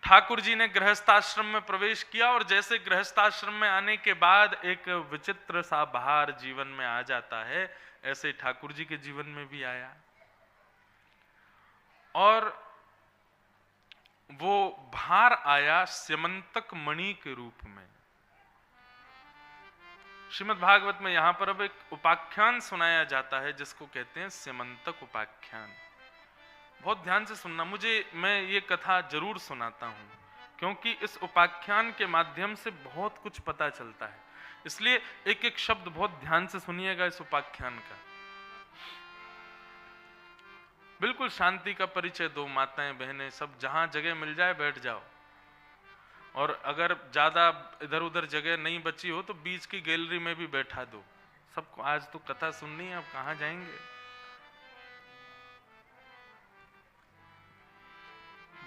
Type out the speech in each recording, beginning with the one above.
ठाकुर जी ने गृहस्थाश्रम में प्रवेश किया और जैसे गृहस्थाश्रम में आने के बाद एक विचित्र सा बहार जीवन में आ जाता है, ऐसे ठाकुर जी के जीवन में भी आया। और वो भार आया स्यमंतक मणि के रूप में। श्रीमद् भागवत में यहां पर अब एक उपाख्यान सुनाया जाता है जिसको कहते हैं स्यमंतक उपाख्यान। बहुत ध्यान से सुनना, मैं ये कथा जरूर सुनाता हूं क्योंकि इस उपाख्यान के माध्यम से बहुत कुछ पता चलता है, इसलिए एक एक शब्द बहुत ध्यान से सुनिएगा इस उपाख्यान का। बिल्कुल शांति का परिचय दो, माताएं बहनें सब जहां जगह मिल जाए बैठ जाओ, और अगर ज्यादा इधर उधर जगह नहीं बची हो तो बीच की गैलरी में भी बैठा दो सबको। आज तो कथा सुननी है, अब कहां जाएंगे।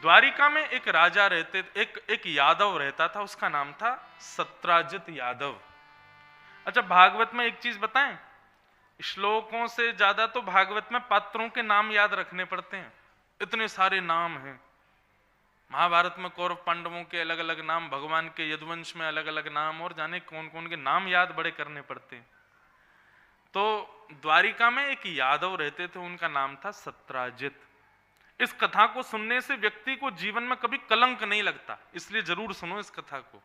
द्वारिका में एक राजा रहते, एक यादव रहता था, उसका नाम था सत्राजित यादव। अच्छा, भागवत में एक चीज बताएं, श्लोकों से ज्यादा तो भागवत में पात्रों के नाम याद रखने पड़ते हैं, इतने सारे नाम हैं। महाभारत में कौरव पांडवों के अलग अलग नाम, भगवान के यदुवंश में अलग अलग नाम, और जाने कौन कौन के नाम याद बड़े करने पड़ते हैं। तो द्वारिका में एक यादव रहते थे, उनका नाम था सत्राजित। इस कथा को सुनने से व्यक्ति को जीवन में कभी कलंक नहीं लगता, इसलिए जरूर सुनो इस कथा को।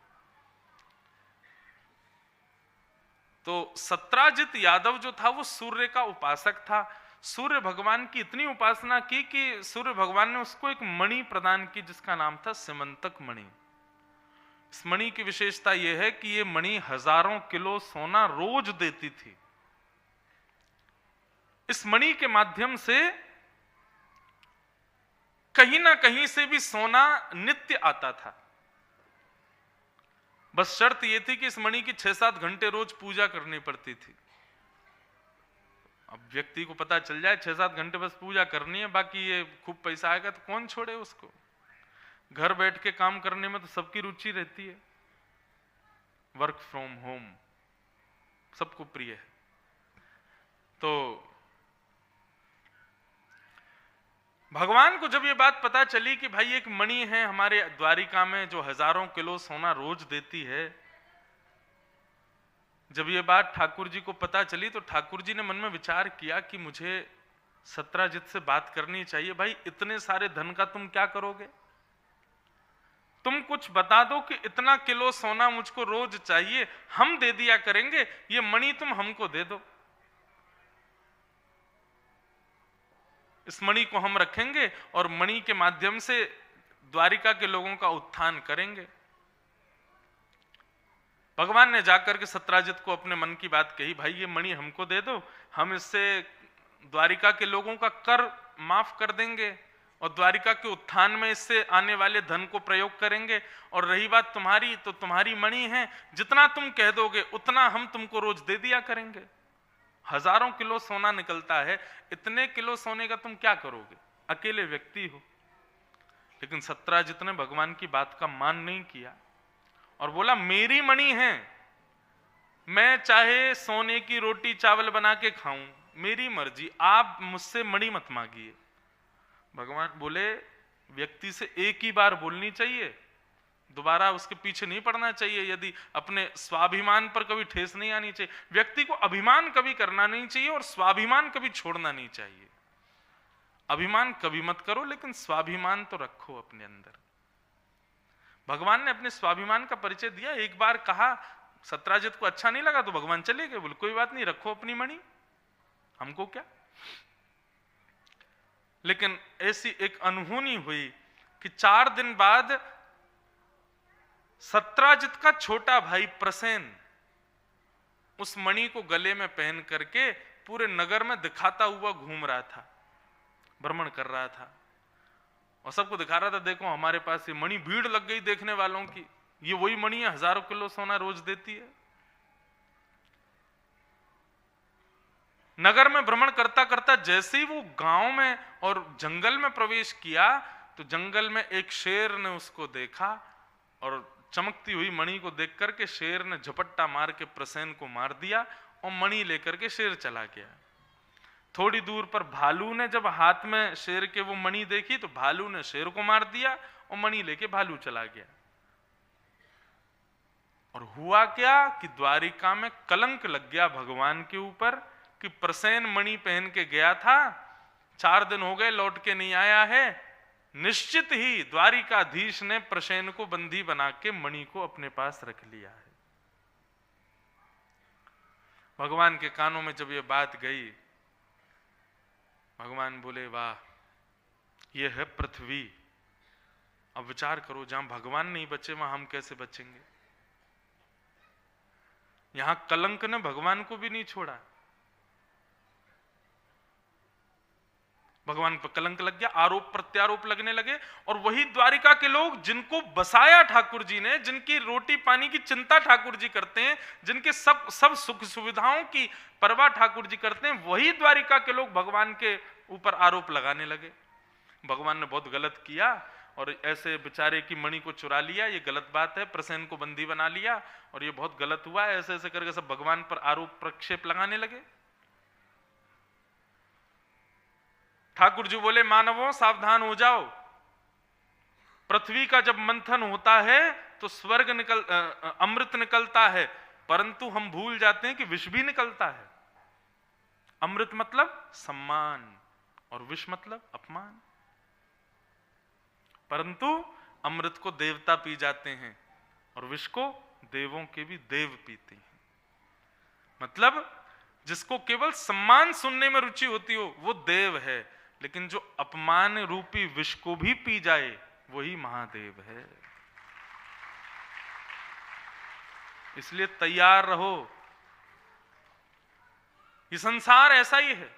तो सत्राजित यादव जो था वो सूर्य का उपासक था। सूर्य भगवान की इतनी उपासना की कि सूर्य भगवान ने उसको एक मणि प्रदान की जिसका नाम था स्यमंतक मणि। इस मणि की विशेषता यह है कि यह मणि हजारों किलो सोना रोज देती थी। इस मणि के माध्यम से कहीं ना कहीं से भी सोना नित्य आता था। बस शर्त यह थी कि इस मणि की 6-7 घंटे रोज पूजा करनी पड़ती थी। अब व्यक्ति को पता चल जाए 6-7 घंटे बस पूजा करनी है, बाकी ये खूब पैसा आएगा तो कौन छोड़े उसको। घर बैठ के काम करने में तो सबकी रुचि रहती है, वर्क फ्रॉम होम सबको प्रिय है। तो भगवान को जब ये बात पता चली कि भाई एक मणि है हमारे द्वारिका में जो हजारों किलो सोना रोज देती है, जब ये बात ठाकुर जी को पता चली तो ठाकुर जी ने मन में विचार किया कि मुझे सत्राजित से बात करनी चाहिए। भाई इतने सारे धन का तुम क्या करोगे, तुम कुछ बता दो कि इतना किलो सोना मुझको रोज चाहिए, हम दे दिया करेंगे, ये मणि तुम हमको दे दो, इस मणि को हम रखेंगे और मणि के माध्यम से द्वारिका के लोगों का उत्थान करेंगे। भगवान ने जाकर के सत्राजित को अपने मन की बात कही, भाई ये मणि हमको दे दो, हम इससे द्वारिका के लोगों का कर माफ कर देंगे और द्वारिका के उत्थान में इससे आने वाले धन को प्रयोग करेंगे। और रही बात तुम्हारी, तो तुम्हारी मणि है, जितना तुम कह दोगे उतना हम तुमको रोज दे दिया करेंगे। हजारों किलो सोना निकलता है, इतने किलो सोने का तुम क्या करोगे, अकेले व्यक्ति हो। लेकिन सत्राजित ने भगवान की बात का मान नहीं किया और बोला मेरी मणि है, मैं चाहे सोने की रोटी चावल बना के खाऊं, मेरी मर्जी, आप मुझसे मणि मत मांगिए। भगवान बोले व्यक्ति से एक ही बार बोलनी चाहिए, दोबारा उसके पीछे नहीं पड़ना चाहिए। यदि अपने स्वाभिमान पर कभी ठेस नहीं आनी चाहिए, व्यक्ति को अभिमान कभी करना नहीं चाहिए और स्वाभिमान कभी छोड़ना नहीं चाहिए। अभिमान कभी मत करो लेकिन स्वाभिमान तो रखो अपने अंदर। भगवान ने अपने स्वाभिमान का परिचय दिया। एक बार कहा, सत्राजित को अच्छा नहीं लगा तो भगवान चले गए, बोले कोई बात नहीं, रखो अपनी मणि, हमको क्या। लेकिन ऐसी एक अनहोनी हुई कि 4 दिन बाद सत्राजित का छोटा भाई प्रसेन उस मणि को गले में पहन करके पूरे नगर में दिखाता हुआ घूम रहा था, भ्रमण कर रहा था और सबको दिखा रहा था, देखो हमारे पास ये मणि। भीड़ लग गई देखने वालों की, ये वही मणि है, हजारों किलो सोना रोज देती है। नगर में भ्रमण करता करता जैसे ही वो गांव में और जंगल में प्रवेश किया तो जंगल में एक शेर ने उसको देखा और चमकती हुई मणि को देख करके शेर ने झपट्टा मार के प्रसेन को मार दिया और मणि लेकर के शेर चला गया। थोड़ी दूर पर भालू ने जब हाथ में शेर के वो मणि देखी तो भालू ने शेर को मार दिया और मणि लेके भालू चला गया। और हुआ क्या कि द्वारिका में कलंक लग गया भगवान के ऊपर कि प्रसेन मणि पहन के गया था, 4 दिन हो गए लौट के नहीं आया है। निश्चित ही द्वारिकाधीश ने प्रसेन को बंदी बना के मणि को अपने पास रख लिया है। भगवान के कानों में जब ये बात गई, भगवान बोले वाह, ये है पृथ्वी। अब विचार करो, जहां भगवान नहीं बचे वहां हम कैसे बचेंगे। यहां कलंक ने भगवान को भी नहीं छोड़ा, भगवान पर कलंक लग गया, आरोप प्रत्यारोप लगने लगे। और वही द्वारिका के लोग जिनको बसाया ठाकुर जी ने, जिनकी रोटी पानी की चिंता ठाकुर जी करते हैं, जिनके सब सुख सुविधाओं की परवाह ठाकुर जी करते हैं, वही द्वारिका के लोग भगवान के ऊपर आरोप लगाने लगे। भगवान ने बहुत गलत किया और ऐसे बेचारे की मणि को चुरा लिया, ये गलत बात है, प्रसेन को बंदी बना लिया और ये बहुत गलत हुआ, ऐसे ऐसे करके सब भगवान पर आरोप प्रक्षेप लगाने लगे। ठाकुर जी बोले मानवों सावधान हो जाओ, पृथ्वी का जब मंथन होता है तो स्वर्ग अमृत निकलता है, परंतु हम भूल जाते हैं कि विष भी निकलता है। अमृत मतलब सम्मान और विष मतलब अपमान, परंतु अमृत को देवता पी जाते हैं और विष को देवों के भी देव पीते हैं। मतलब जिसको केवल सम्मान सुनने में रुचि होती हो वो देव है, लेकिन जो अपमान रूपी विष को भी पी जाए वही महादेव है। इसलिए तैयार रहो, ये संसार ऐसा ही है।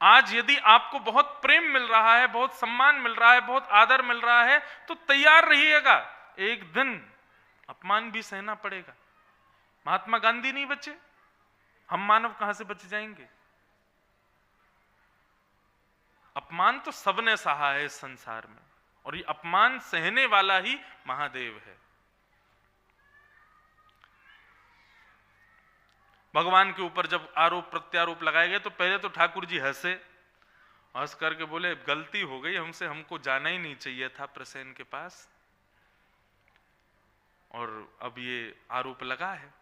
आज यदि आपको बहुत प्रेम मिल रहा है, बहुत सम्मान मिल रहा है, बहुत आदर मिल रहा है, तो तैयार रहिएगा, एक दिन अपमान भी सहना पड़ेगा। महात्मा गांधी नहीं बचे, हम मानव कहां से बच जाएंगे। अपमान तो सबने सहा है इस संसार में, और ये अपमान सहने वाला ही महादेव है। भगवान के ऊपर जब आरोप प्रत्यारोप लगाए गए तो पहले तो ठाकुर जी हंसे, हंस करके बोले गलती हो गई हमसे, हमको जाना ही नहीं चाहिए था प्रसेन के पास, और अब ये आरोप लगा है।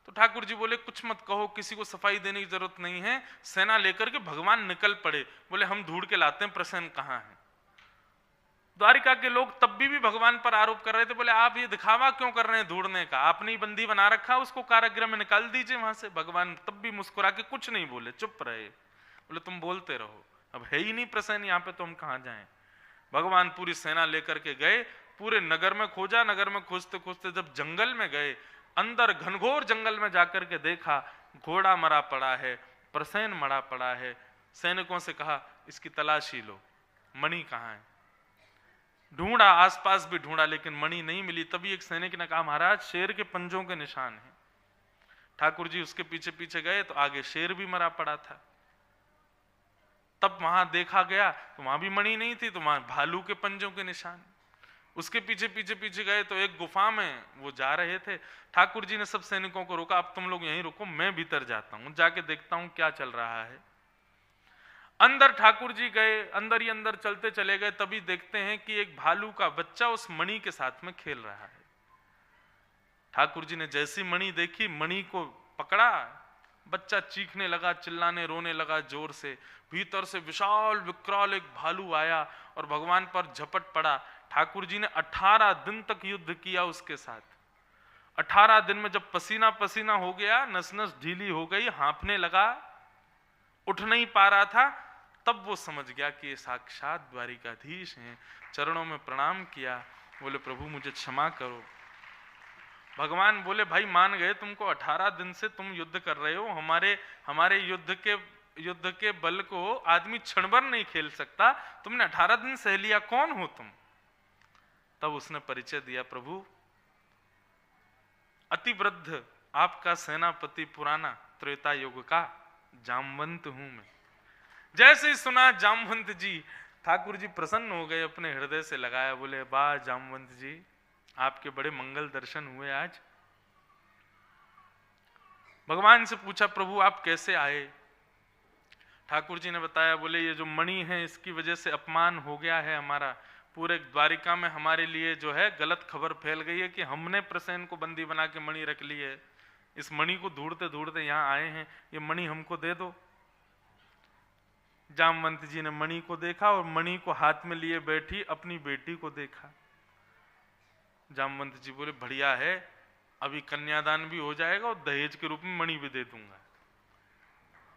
तो ठाकुर जी बोले कुछ मत कहो, किसी को सफाई देने की जरूरत नहीं है। सेना लेकर के भगवान निकल पड़े, बोले हम ढूंढ के लाते हैं प्रसेन कहां है। द्वारिका के लोग तब भी भगवान पर आरोप कर रहे थे, बोले आप ये दिखावा क्यों कर रहे हैं ढूंढने का, आपने ही बंदी बना रखा, उसको कारागृह में निकाल दीजिए वहां से। भगवान तब भी मुस्कुरा के कुछ नहीं बोले, चुप रहे, बोले तुम बोलते रहो, अब है ही नहीं प्रसेन यहाँ पे तो हम कहां जाएं। भगवान पूरी सेना लेकर के गए, पूरे नगर में खोजा, नगर में खोजते खोजते जब जंगल में गए, अंदर घनघोर जंगल में जाकर के देखा घोड़ा मरा पड़ा है, प्रसेन मरा पड़ा है। सैनिकों से कहा इसकी तलाशी लो, मणि कहाँ है। ढूंढा, आसपास भी ढूंढा, लेकिन मणि नहीं मिली। तभी एक सैनिक ने कहा महाराज शेर के पंजों के निशान हैं। ठाकुर जी उसके पीछे पीछे गए तो आगे शेर भी मरा पड़ा था। तब वहां देखा गया तो वहां भी मणि नहीं थी, तो वहां भालू के पंजों के निशान। उसके पीछे पीछे पीछे गए तो एक गुफा में वो जा रहे थे। ठाकुर जी ने सब सैनिकों को रोका, अब तुम लोग यहीं रुको, मैं भीतर जाता हूं, जाके देखता हूं क्या चल रहा है। अंदर ठाकुर जी गए, अंदर ही अंदर चलते चले गए, तभी देखते हैं कि एक भालू का बच्चा उस मणि के साथ में खेल रहा है। ठाकुर जी ने जैसी मणि देखी, मणि को पकड़ा, बच्चा चीखने लगा, चिल्लाने रोने लगा जोर से। भीतर से विशाल विकराल एक भालू आया और भगवान पर झपट पड़ा। ठाकुर जी ने 18 दिन तक युद्ध किया उसके साथ। 18 दिन में जब पसीना पसीना हो गया, नस नस ढीली हो गई, हाँफने लगा, उठ नहीं पा रहा था, तब वो समझ गया कि ये साक्षात द्वारिकाधीश हैं। चरणों में प्रणाम किया, बोले प्रभु मुझे क्षमा करो। भगवान बोले भाई मान गए तुमको, 18 दिन से तुम युद्ध कर रहे हो, हमारे युद्ध के बल को आदमी क्षण भर नहीं खेल सकता, तुमने 18 दिन सह लिया, कौन हो तुम। तब उसने परिचय दिया, प्रभु अति वृद्ध आपका सेनापति पुराना त्रेता युग का जामवंत हूं मैं। जैसे ही सुना जामवंत जी, ठाकुर जी प्रसन्न हो गए, अपने हृदय से लगाया, बोले वाह जामवंत जी आपके बड़े मंगल दर्शन हुए आज। भगवान से पूछा प्रभु आप कैसे आए। ठाकुर जी ने बताया, बोले ये जो मणि है इसकी वजह से अपमान हो गया है हमारा, पूरे द्वारिका में हमारे लिए जो है गलत खबर फैल गई है कि हमने प्रसेन को बंदी बना के मणि रख ली है, इस मणि को ढूंढते ढूंढते यहाँ आए हैं, ये मणि हमको दे दो। जामवंत जी ने मणि को देखा और मणि को हाथ में लिए बैठी अपनी बेटी को देखा। जामवंत जी बोले बढ़िया है, अभी कन्यादान भी हो जाएगा और दहेज के रूप में मणि भी दे दूंगा।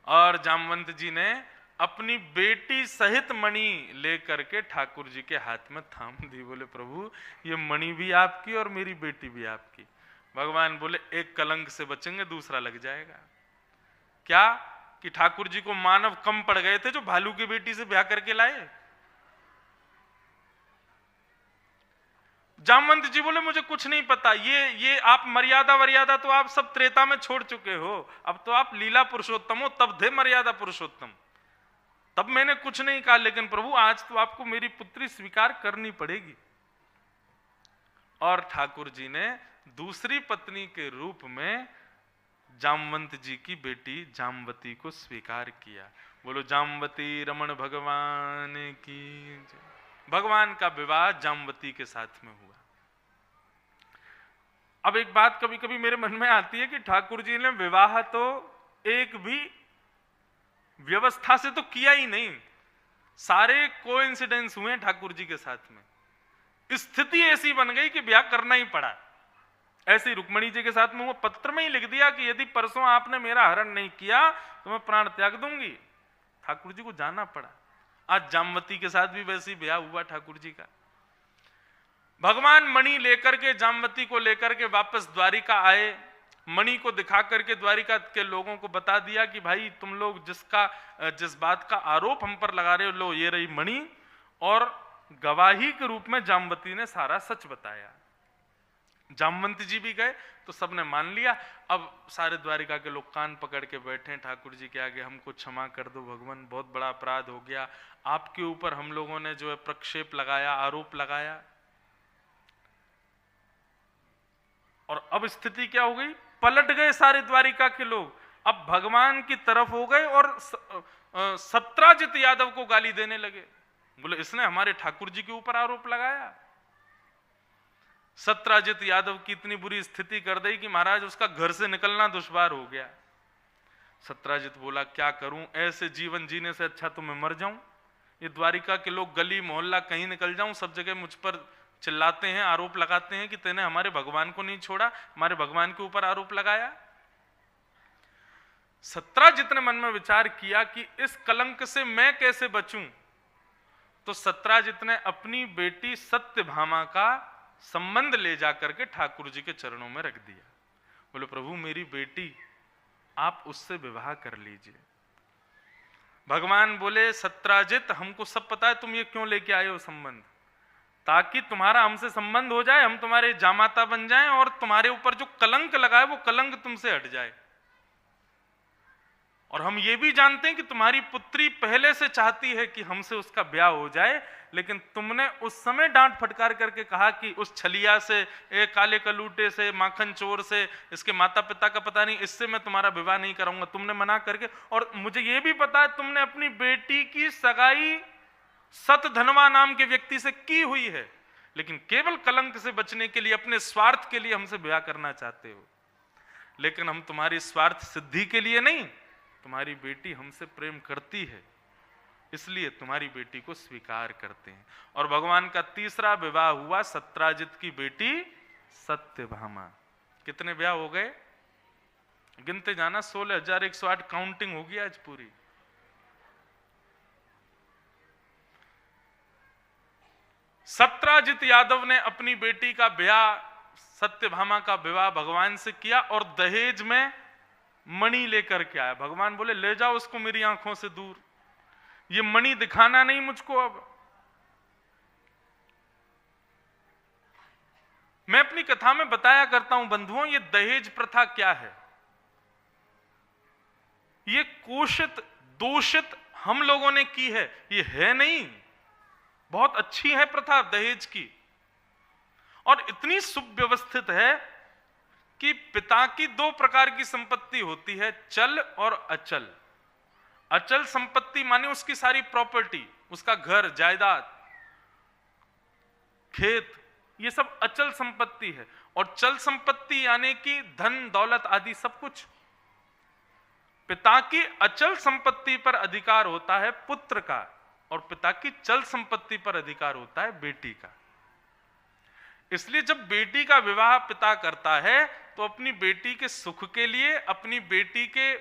और जामवंत जी ने अपनी बेटी सहित मणि लेकर के ठाकुर जी के हाथ में थाम दी। बोले प्रभु ये मणि भी आपकी और मेरी बेटी भी आपकी। भगवान बोले एक कलंक से बचेंगे, दूसरा लग जाएगा। क्या कि ठाकुर जी को मानव कम पड़ गए थे जो भालू की बेटी से ब्याह करके लाए। जामवंत जी बोले मुझे कुछ नहीं पता, ये आप मर्यादा तो आप सब त्रेता में छोड़ चुके हो, अब तो आप लीला पुरुषोत्तम हो, तब थे मर्यादा पुरुषोत्तम, तब मैंने कुछ नहीं कहा, लेकिन प्रभु आज तो आपको मेरी पुत्री स्वीकार करनी पड़ेगी। और ठाकुर जी ने दूसरी पत्नी के रूप में जामवंत जी की बेटी जामवती को स्वीकार किया। बोलो जामवती रमण भगवान की जय। भगवान का विवाह जामवती के साथ में हुआ। अब एक बात कभी कभी मेरे मन में आती है कि ठाकुर जी ने विवाह तो एक भी व्यवस्था से तो किया ही नहीं, सारे कोइंसिडेंस हुए ठाकुर जी के साथ में, स्थिति ऐसी बन गई कि ब्याह करना ही पड़ा। ऐसे रुक्मणी जी के साथ में वो पत्र में ही लिख दिया कि यदि परसों आपने मेरा हरण नहीं किया तो मैं प्राण त्याग दूंगी। ठाकुर जी को जाना पड़ा। आज जामवती के साथ भी वैसे ही ब्याह हुआ ठाकुर जी का। भगवान मणि लेकर के जामवती को लेकर के वापस द्वारिका आए। मणि को दिखा करके द्वारिका के लोगों को बता दिया कि भाई तुम लोग जिस बात का आरोप हम पर लगा रहे हो, लो ये रही मणि। और गवाही के रूप में जामवती ने सारा सच बताया। जामवंत जी भी गए तो सबने मान लिया। अब सारे द्वारिका के लोग कान पकड़ के बैठे ठाकुर जी के आगे, हमको क्षमा कर दो भगवान, बहुत बड़ा अपराध हो गया, आपके ऊपर हम लोगों ने जो है प्रक्षेप लगाया, आरोप लगाया। और अब स्थिति क्या हो गई, पलट गए सारे द्वारिका के लोग, अब भगवान की तरफ हो गए और सत्राजित यादव को गाली देने लगे। बोले इसने हमारे ठाकुर जी के ऊपर आरोप लगाया। सत्राजित यादव की इतनी बुरी स्थिति कर दी कि महाराज उसका घर से निकलना दुश्वार हो गया। सत्राजित बोला क्या करूं, ऐसे जीवन जीने से अच्छा तो मैं मर जाऊं। ये द्वारिका के लोग गली मोहल्ला कहीं निकल जाऊं, सब जगह मुझ पर चिल्लाते हैं, आरोप लगाते हैं कि तूने हमारे भगवान को नहीं छोड़ा, हमारे भगवान के ऊपर आरोप लगाया। सत्राजित ने मन में विचार किया कि इस कलंक से मैं कैसे बचूं। तो सत्राजित ने अपनी बेटी सत्यभामा का संबंध ले जाकर के ठाकुर जी के चरणों में रख दिया। बोले प्रभु मेरी बेटी, आप उससे विवाह कर लीजिए। भगवान बोले सत्राजित हमको सब पता है तुम ये क्यों लेके आए हो संबंध, ताकि तुम्हारा हमसे संबंध हो जाए, हम तुम्हारे जामाता बन जाएं और तुम्हारे ऊपर जो कलंक लगा है वो कलंक तुमसे हट जाए। और हम ये भी जानते हैं कि तुम्हारी पुत्री पहले से चाहती है कि हमसे उसका ब्याह हो जाए, लेकिन तुमने उस समय डांट फटकार करके कहा कि उस छलिया से, एक काले कलूटे से, माखन चोर से, इसके माता पिता का पता नहीं, इससे मैं तुम्हारा विवाह नहीं कराऊंगा, तुमने मना करके। और मुझे ये भी पता है तुमने अपनी बेटी की सगाई सतधनवा नाम के व्यक्ति से की हुई है, लेकिन केवल कलंक से बचने के लिए, अपने स्वार्थ के लिए हमसे ब्याह करना चाहते हो। लेकिन हम तुम्हारी स्वार्थ सिद्धि के लिए नहीं, तुम्हारी बेटी हमसे प्रेम करती है इसलिए तुम्हारी बेटी को स्वीकार करते हैं। और भगवान का तीसरा विवाह हुआ सत्राजित की बेटी सत्यभामा। कितने ब्याह हो गए गिनते जाना, 16,108 काउंटिंग होगी आज पूरी। सत्राजित यादव ने अपनी बेटी का ब्याह, सत्यभामा का विवाह भगवान से किया और दहेज में मणि लेकर के आया। भगवान बोले ले जाओ उसको मेरी आंखों से दूर, ये मणि दिखाना नहीं मुझको। अब मैं अपनी कथा में बताया करता हूं बंधुओं, ये दहेज प्रथा क्या है। ये कुषित दोषित हम लोगों ने की है, ये है नहीं, बहुत अच्छी है प्रथा दहेज की। और इतनी सुव्यवस्थित है कि पिता की 2 प्रकार की संपत्ति होती है, चल और अचल। अचल संपत्ति माने उसकी सारी प्रॉपर्टी, उसका घर, जायदाद, खेत, ये सब अचल संपत्ति है। और चल संपत्ति यानी कि धन दौलत आदि सब कुछ। पिता की अचल संपत्ति पर अधिकार होता है पुत्र का, और पिता की चल संपत्ति पर अधिकार होता है बेटी का। इसलिए जब बेटी का विवाह पिता करता है तो अपनी बेटी के सुख के लिए, अपनी बेटी के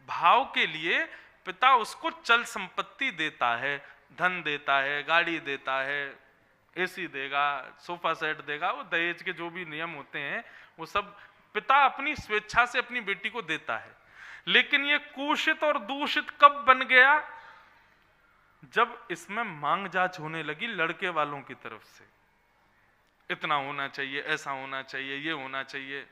भाव के लिए पिता उसको चल संपत्ति देता है, धन देता है, गाड़ी देता है, एसी देगा, सोफा सेट देगा, वो दहेज के जो भी नियम होते हैं वो सब पिता अपनी स्वेच्छा से अपनी बेटी को देता है। लेकिन ये कुषित और दूषित कब बन गया? जब इसमें मांग जांच होने लगी लड़के वालों की तरफ से। इतना होना चाहिए, ऐसा होना चाहिए, ये होना चाहिए,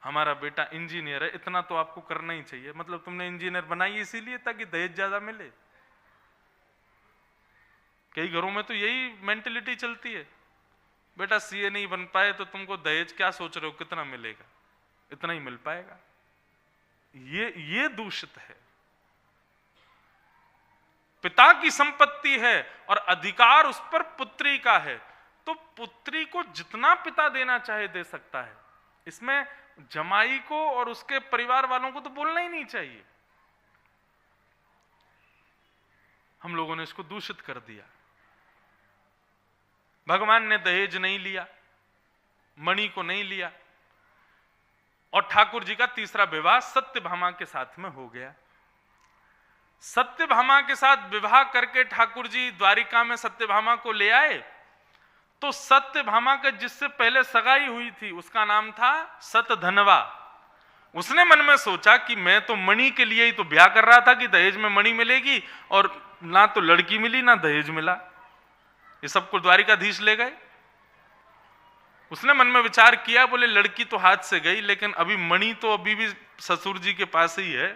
हमारा बेटा इंजीनियर है, इतना तो आपको करना ही चाहिए। मतलब तुमने इंजीनियर बनाई इसीलिए ताकि दहेज ज्यादा मिले? कई घरों में तो यही मेंटेलिटी चलती है, बेटा सीए नहीं बन पाए तो तुमको दहेज क्या सोच रहे हो, कितना मिलेगा, इतना ही मिल पाएगा। ये दूषित है। पिता की संपत्ति है और अधिकार उस पर पुत्री का है, तो पुत्री को जितना पिता देना चाहे दे सकता है। इसमें जमाई को और उसके परिवार वालों को तो बोलना ही नहीं चाहिए। हम लोगों ने इसको दूषित कर दिया। भगवान ने दहेज नहीं लिया, मणि को नहीं लिया, और ठाकुर जी का तीसरा विवाह सत्यभामा के साथ में हो गया। सत्यभामा के साथ विवाह करके ठाकुर जी द्वारिका में सत्यभामा को ले आए, तो सत्यभामा के जिससे पहले सगाई हुई थी उसका नाम था सतधनवा। उसने मन में सोचा कि मैं तो मणि के लिए ही तो ब्याह कर रहा था कि दहेज में मणि मिलेगी, और ना तो लड़की मिली ना दहेज मिला, ये सबको द्वारिकाधीश ले गए। उसने मन में विचार किया, बोले लड़की तो हाथ से गई, लेकिन अभी मणि तो अभी भी ससुर जी के पास ही है।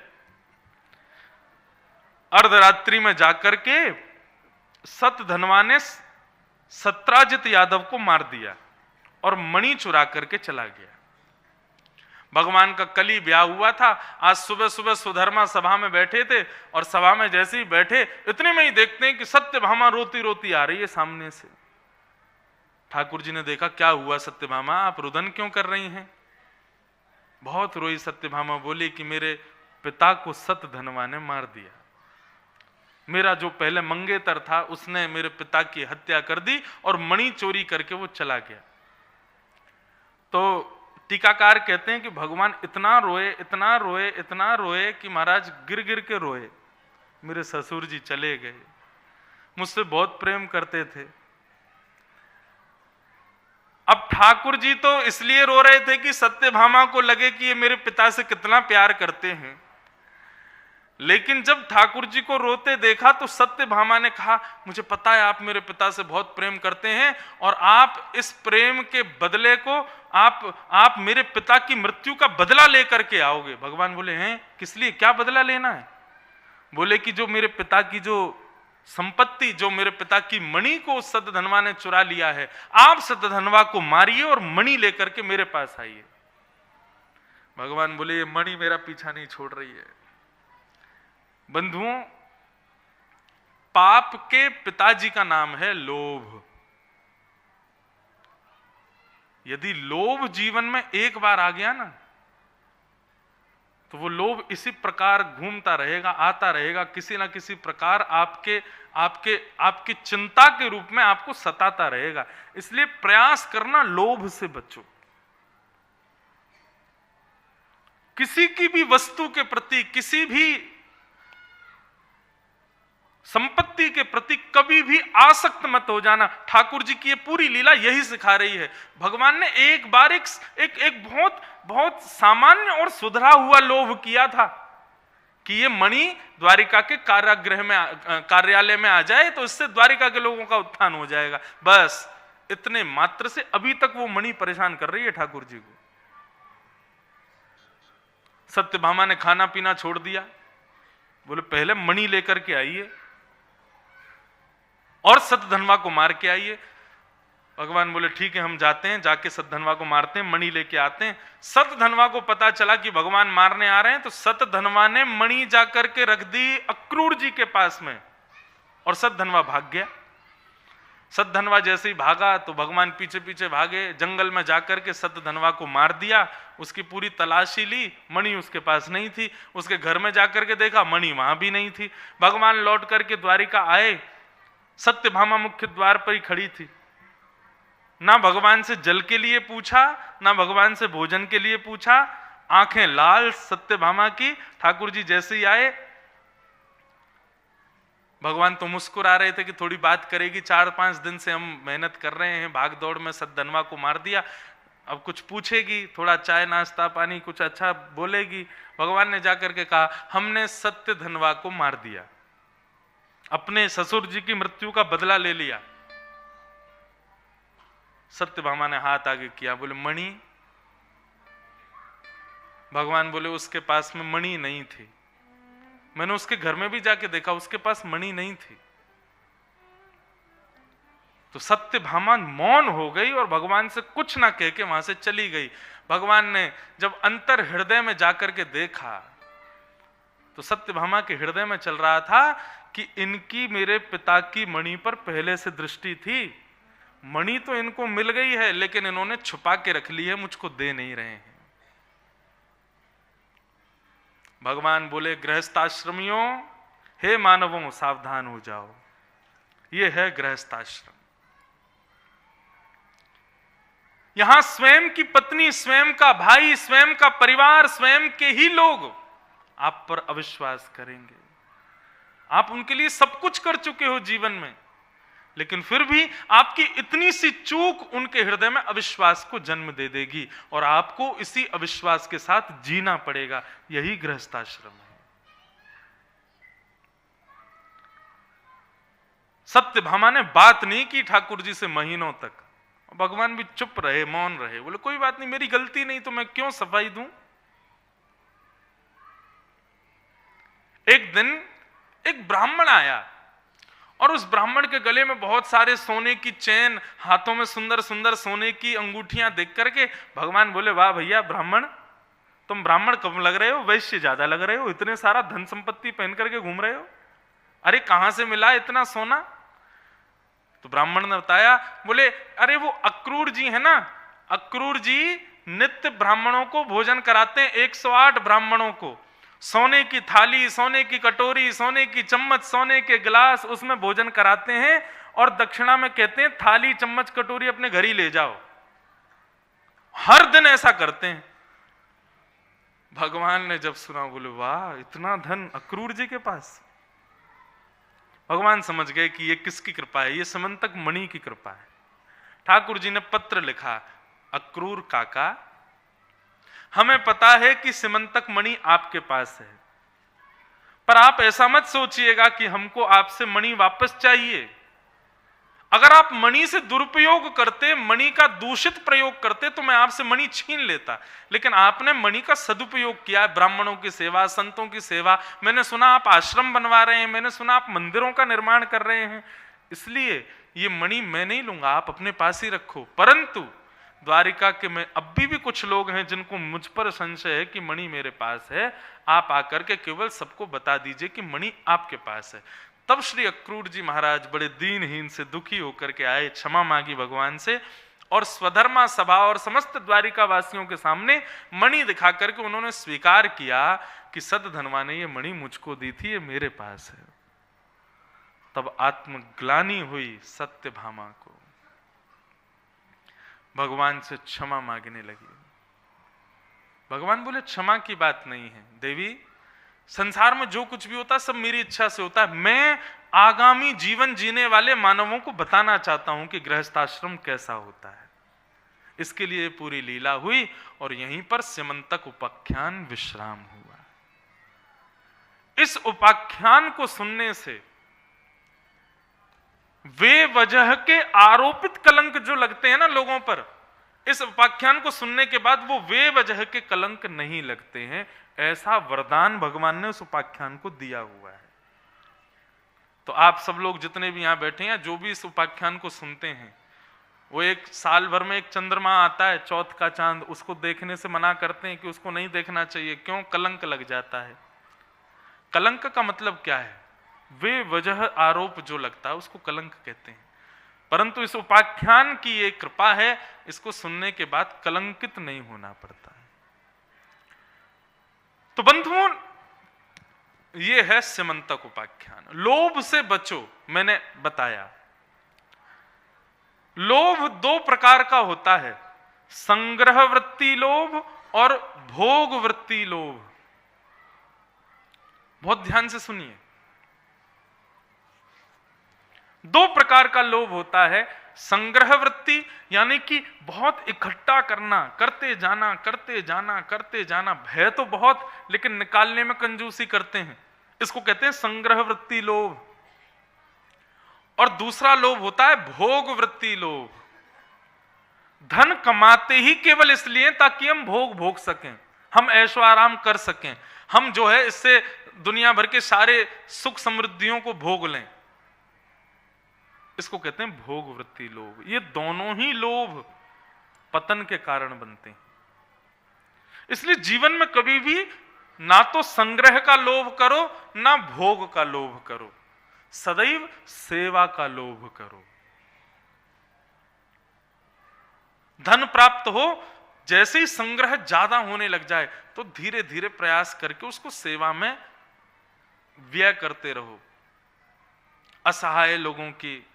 अर्धरात्रि में जाकर के सतधनवा ने सत्राजित यादव को मार दिया और मणि चुरा करके चला गया। भगवान का कल ही ब्याह हुआ था। आज सुबह सुबह सुधर्मा सभा में बैठे थे, और सभा में जैसे ही बैठे इतने में ही देखते हैं कि सत्यभामा रोती रोती आ रही है सामने से। ठाकुर जी ने देखा, क्या हुआ सत्यभामा, आप रुदन क्यों कर रही हैं? बहुत रोई सत्यभामा, बोली कि मेरे पिता को सतधनवा ने मार दिया। मेरा जो पहले मंगेतर था उसने मेरे पिता की हत्या कर दी और मणि चोरी करके वो चला गया। तो टीकाकार कहते हैं कि भगवान इतना रोए, इतना रोए, इतना रोए कि महाराज गिर गिर के रोए। मेरे ससुर जी चले गए, मुझसे बहुत प्रेम करते थे। अब ठाकुर जी तो इसलिए रो रहे थे कि सत्यभामा को लगे कि ये मेरे पिता से कितना प्यार करते हैं, लेकिन जब ठाकुर जी को रोते देखा तो सत्यभामा ने कहा, मुझे पता है आप मेरे पिता से बहुत प्रेम करते हैं, और आप इस प्रेम के बदले को आप मेरे पिता की मृत्यु का बदला लेकर के आओगे। भगवान बोले, हैं किस लिए, क्या बदला लेना है? बोले कि जो मेरे पिता की जो संपत्ति, जो मेरे पिता की मणि को सतधनवा ने चुरा लिया है, आप सतधनवा को मारिए और मणि लेकर के मेरे पास आइए। भगवान बोले, ये मणि मेरा पीछा नहीं छोड़ रही है। बंधुओं, पाप के पिताजी का नाम है लोभ। यदि लोभ जीवन में एक बार आ गया ना, तो वो लोभ इसी प्रकार घूमता रहेगा, आता रहेगा, किसी ना किसी प्रकार आपके चिंता के रूप में आपको सताता रहेगा। इसलिए प्रयास करना, लोभ से बचो। किसी की भी वस्तु के प्रति, किसी भी संपत्ति के प्रति कभी भी आसक्त मत हो जाना। ठाकुर जी की ये पूरी लीला यही सिखा रही है। भगवान ने एक बार एक बहुत बहुत सामान्य और सुधरा हुआ लोभ किया था कि ये मणि द्वारिका के कारागृह में, कार्यालय में आ जाए तो इससे द्वारिका के लोगों का उत्थान हो जाएगा। बस इतने मात्र से अभी तक वो मणि परेशान कर रही है ठाकुर जी को। सत्यभामा ने खाना पीना छोड़ दिया, बोले पहले मणि लेकर के आइए और सतधनवा को मार के आइए। भगवान बोले ठीक है, हम जाते हैं, जाके सतधनवा को मारते हैं, मणि लेके आते हैं। सतधनवा को पता चला कि भगवान मारने आ रहे हैं, तो सतधनवा ने मणि जाकर के रख दी अक्रूर जी के पास में, और सतधनवा भाग गया। सतधनवा जैसे ही भागा तो भगवान पीछे पीछे भागे, जंगल में जाकर के सतधनवा को मार दिया। उसकी पूरी तलाशी ली, मणि उसके पास नहीं थी। उसके घर में जाकर के देखा, मणि वहां भी नहीं थी। भगवान लौट करके द्वारिका आए, सत्यभामा मुख्य द्वार पर ही खड़ी थी। ना भगवान से जल के लिए पूछा, ना भगवान से भोजन के लिए पूछा। आंखें लाल सत्यभामा की। ठाकुर जी जैसे ही आए, भगवान तो मुस्कुरा रहे थे कि थोड़ी बात करेगी, 4-5 दिन से हम मेहनत कर रहे हैं, भाग दौड़ में सतधनवा को मार दिया, अब कुछ पूछेगी, थोड़ा चाय नाश्ता पानी कुछ अच्छा बोलेगी। भगवान ने जाकर के कहा, हमने सत्यधनवा को मार दिया, अपने ससुर जी की मृत्यु का बदला ले लिया। सत्यभामा ने हाथ आगे किया, बोले मणि? भगवान बोले उसके पास में मणि नहीं थी। मैंने उसके घर में भी जाके देखा, उसके पास मणि नहीं थी। तो सत्यभामा मौन हो गई और भगवान से कुछ ना कह के वहां से चली गई। भगवान ने जब अंतर हृदय में जाकर के देखा, तो सत्यभामा के हृदय में चल रहा था कि इनकी मेरे पिता की मणि पर पहले से दृष्टि थी। मणि तो इनको मिल गई है, लेकिन इन्होंने छुपा के रख ली है, मुझको दे नहीं रहे हैं। भगवान बोले, गृहस्थाश्रमियों, हे मानवों, सावधान हो जाओ, ये है गृहस्थाश्रम। यहां स्वयं की पत्नी, स्वयं का भाई, स्वयं का परिवार, स्वयं के ही लोग आप पर अविश्वास करेंगे। आप उनके लिए सब कुछ कर चुके हो जीवन में, लेकिन फिर भी आपकी इतनी सी चूक उनके हृदय में अविश्वास को जन्म दे देगी, और आपको इसी अविश्वास के साथ जीना पड़ेगा। यही गृहस्थाश्रम है। सत्यभामा ने बात नहीं की ठाकुर जी से महीनों तक। भगवान भी चुप रहे, मौन रहे। बोले कोई बात नहीं, मेरी गलती नहीं तो मैं क्यों सफाई दूं। एक दिन एक ब्राह्मण आया, और उस ब्राह्मण के गले में बहुत सारे सोने की चैन, हाथों में सुंदर सुंदर सोने की अंगूठियां देख करके भगवान बोले, वाह भैया ब्राह्मण, तुम ब्राह्मण कम लग रहे हो, वैश्य ज्यादा लग रहे हो, इतने सारा धन संपत्ति पहन करके घूम रहे हो, अरे कहां से मिला इतना सोना। तो ब्राह्मण ने बताया, बोले अरे वो अक्रूर जी है ना, अक्रूर जी नित्य ब्राह्मणों को भोजन कराते हैं, 108 ब्राह्मणों को सोने की थाली, सोने की कटोरी, सोने की चम्मच, सोने के गिलास, उसमें भोजन कराते हैं, और दक्षिणा में कहते हैं थाली चम्मच कटोरी अपने घर ही ले जाओ। हर दिन ऐसा करते हैं। भगवान ने जब सुना, बोले वाह, इतना धन अक्रूर जी के पास। भगवान समझ गए कि ये किसकी कृपा है, ये समंतक मणि की कृपा है। ठाकुर जी ने पत्र लिखा, अक्रूर काका, हमें पता है कि सिमंतक मणि आपके पास है, पर आप ऐसा मत सोचिएगा कि हमको आपसे मणि वापस चाहिए। अगर आप मणि से दुरुपयोग करते, मणि का दूषित प्रयोग करते, तो मैं आपसे मणि छीन लेता। लेकिन आपने मणि का सदुपयोग किया, ब्राह्मणों की सेवा, संतों की सेवा। मैंने सुना आप आश्रम बनवा रहे हैं, मैंने सुना आप मंदिरों का निर्माण कर रहे हैं, इसलिए ये मणि मैं नहीं लूंगा, आप अपने पास ही रखो। परंतु द्वारिका के में अब भी कुछ लोग हैं जिनको मुझ पर संशय है कि मणि मेरे पास है, आप आकर के केवल सबको बता दीजिए कि मणि आपके पास है। तब श्री अक्रूर जी महाराज बड़े दीनहीन से दुखी होकर के आए, क्षमा मांगी भगवान से, और स्वधर्मा सभा और समस्त द्वारिका वासियों के सामने मणि दिखा करके उन्होंने स्वीकार किया कि सतधनवा ने ये मणि मुझको दी थी, ये मेरे पास है। तब आत्मग्लानि हुई सत्यभामा को, भगवान से क्षमा मांगने लगी। भगवान बोले क्षमा की बात नहीं है देवी, संसार में जो कुछ भी होता है सब मेरी इच्छा से होता है। मैं आगामी जीवन जीने वाले मानवों को बताना चाहता हूं कि गृहस्थाश्रम कैसा होता है। इसके लिए पूरी लीला हुई, और यहीं पर सिमंतक उपाख्यान विश्राम हुआ। इस उपाख्यान को सुनने से वे वजह के आरोपित कलंक जो लगते हैं ना लोगों पर, इस उपाख्यान को सुनने के बाद वो वे वजह के कलंक नहीं लगते हैं। ऐसा वरदान भगवान ने उस उपाख्यान को दिया हुआ है। तो आप सब लोग जितने भी यहां बैठे हैं, जो भी इस उपाख्यान को सुनते हैं, वो एक साल भर में एक चंद्रमा आता है, चौथ का चांद, उसको देखने से मना करते हैं कि उसको नहीं देखना चाहिए। क्यों? कलंक लग जाता है। कलंक का मतलब क्या है? वे वजह आरोप जो लगता है उसको कलंक कहते हैं। परंतु इस उपाख्यान की ये कृपा है, इसको सुनने के बाद कलंकित नहीं होना पड़ता है। तो बंधुओं, ये है स्यमंतक उपाख्यान। लोभ से बचो, मैंने बताया। लोभ दो प्रकार का होता है, संग्रह वृत्ति लोभ और भोग वृत्ति लोभ। बहुत ध्यान से सुनिए। दो प्रकार का लोभ होता है, संग्रह वृत्ति यानी कि बहुत इकट्ठा करना, करते जाना करते जाना करते जाना, भय तो बहुत लेकिन निकालने में कंजूसी करते हैं, इसको कहते हैं संग्रह वृत्ति लोभ। और दूसरा लोभ होता है भोग वृत्ति लोभ। धन कमाते ही केवल इसलिए ताकि हम भोग सकें, हम ऐशो आराम कर सकें, हम जो है इससे दुनिया भर के सारे सुख समृद्धियों को भोग लें, इसको कहते हैं भोग वृत्ति लोभ। ये दोनों ही लोभ पतन के कारण बनते हैं। इसलिए जीवन में कभी भी ना तो संग्रह का लोभ करो ना भोग का लोभ करो, सदैव सेवा का लोभ करो। धन प्राप्त हो, जैसे ही संग्रह ज्यादा होने लग जाए तो धीरे धीरे प्रयास करके उसको सेवा में व्यय करते रहो। असहाय लोगों की,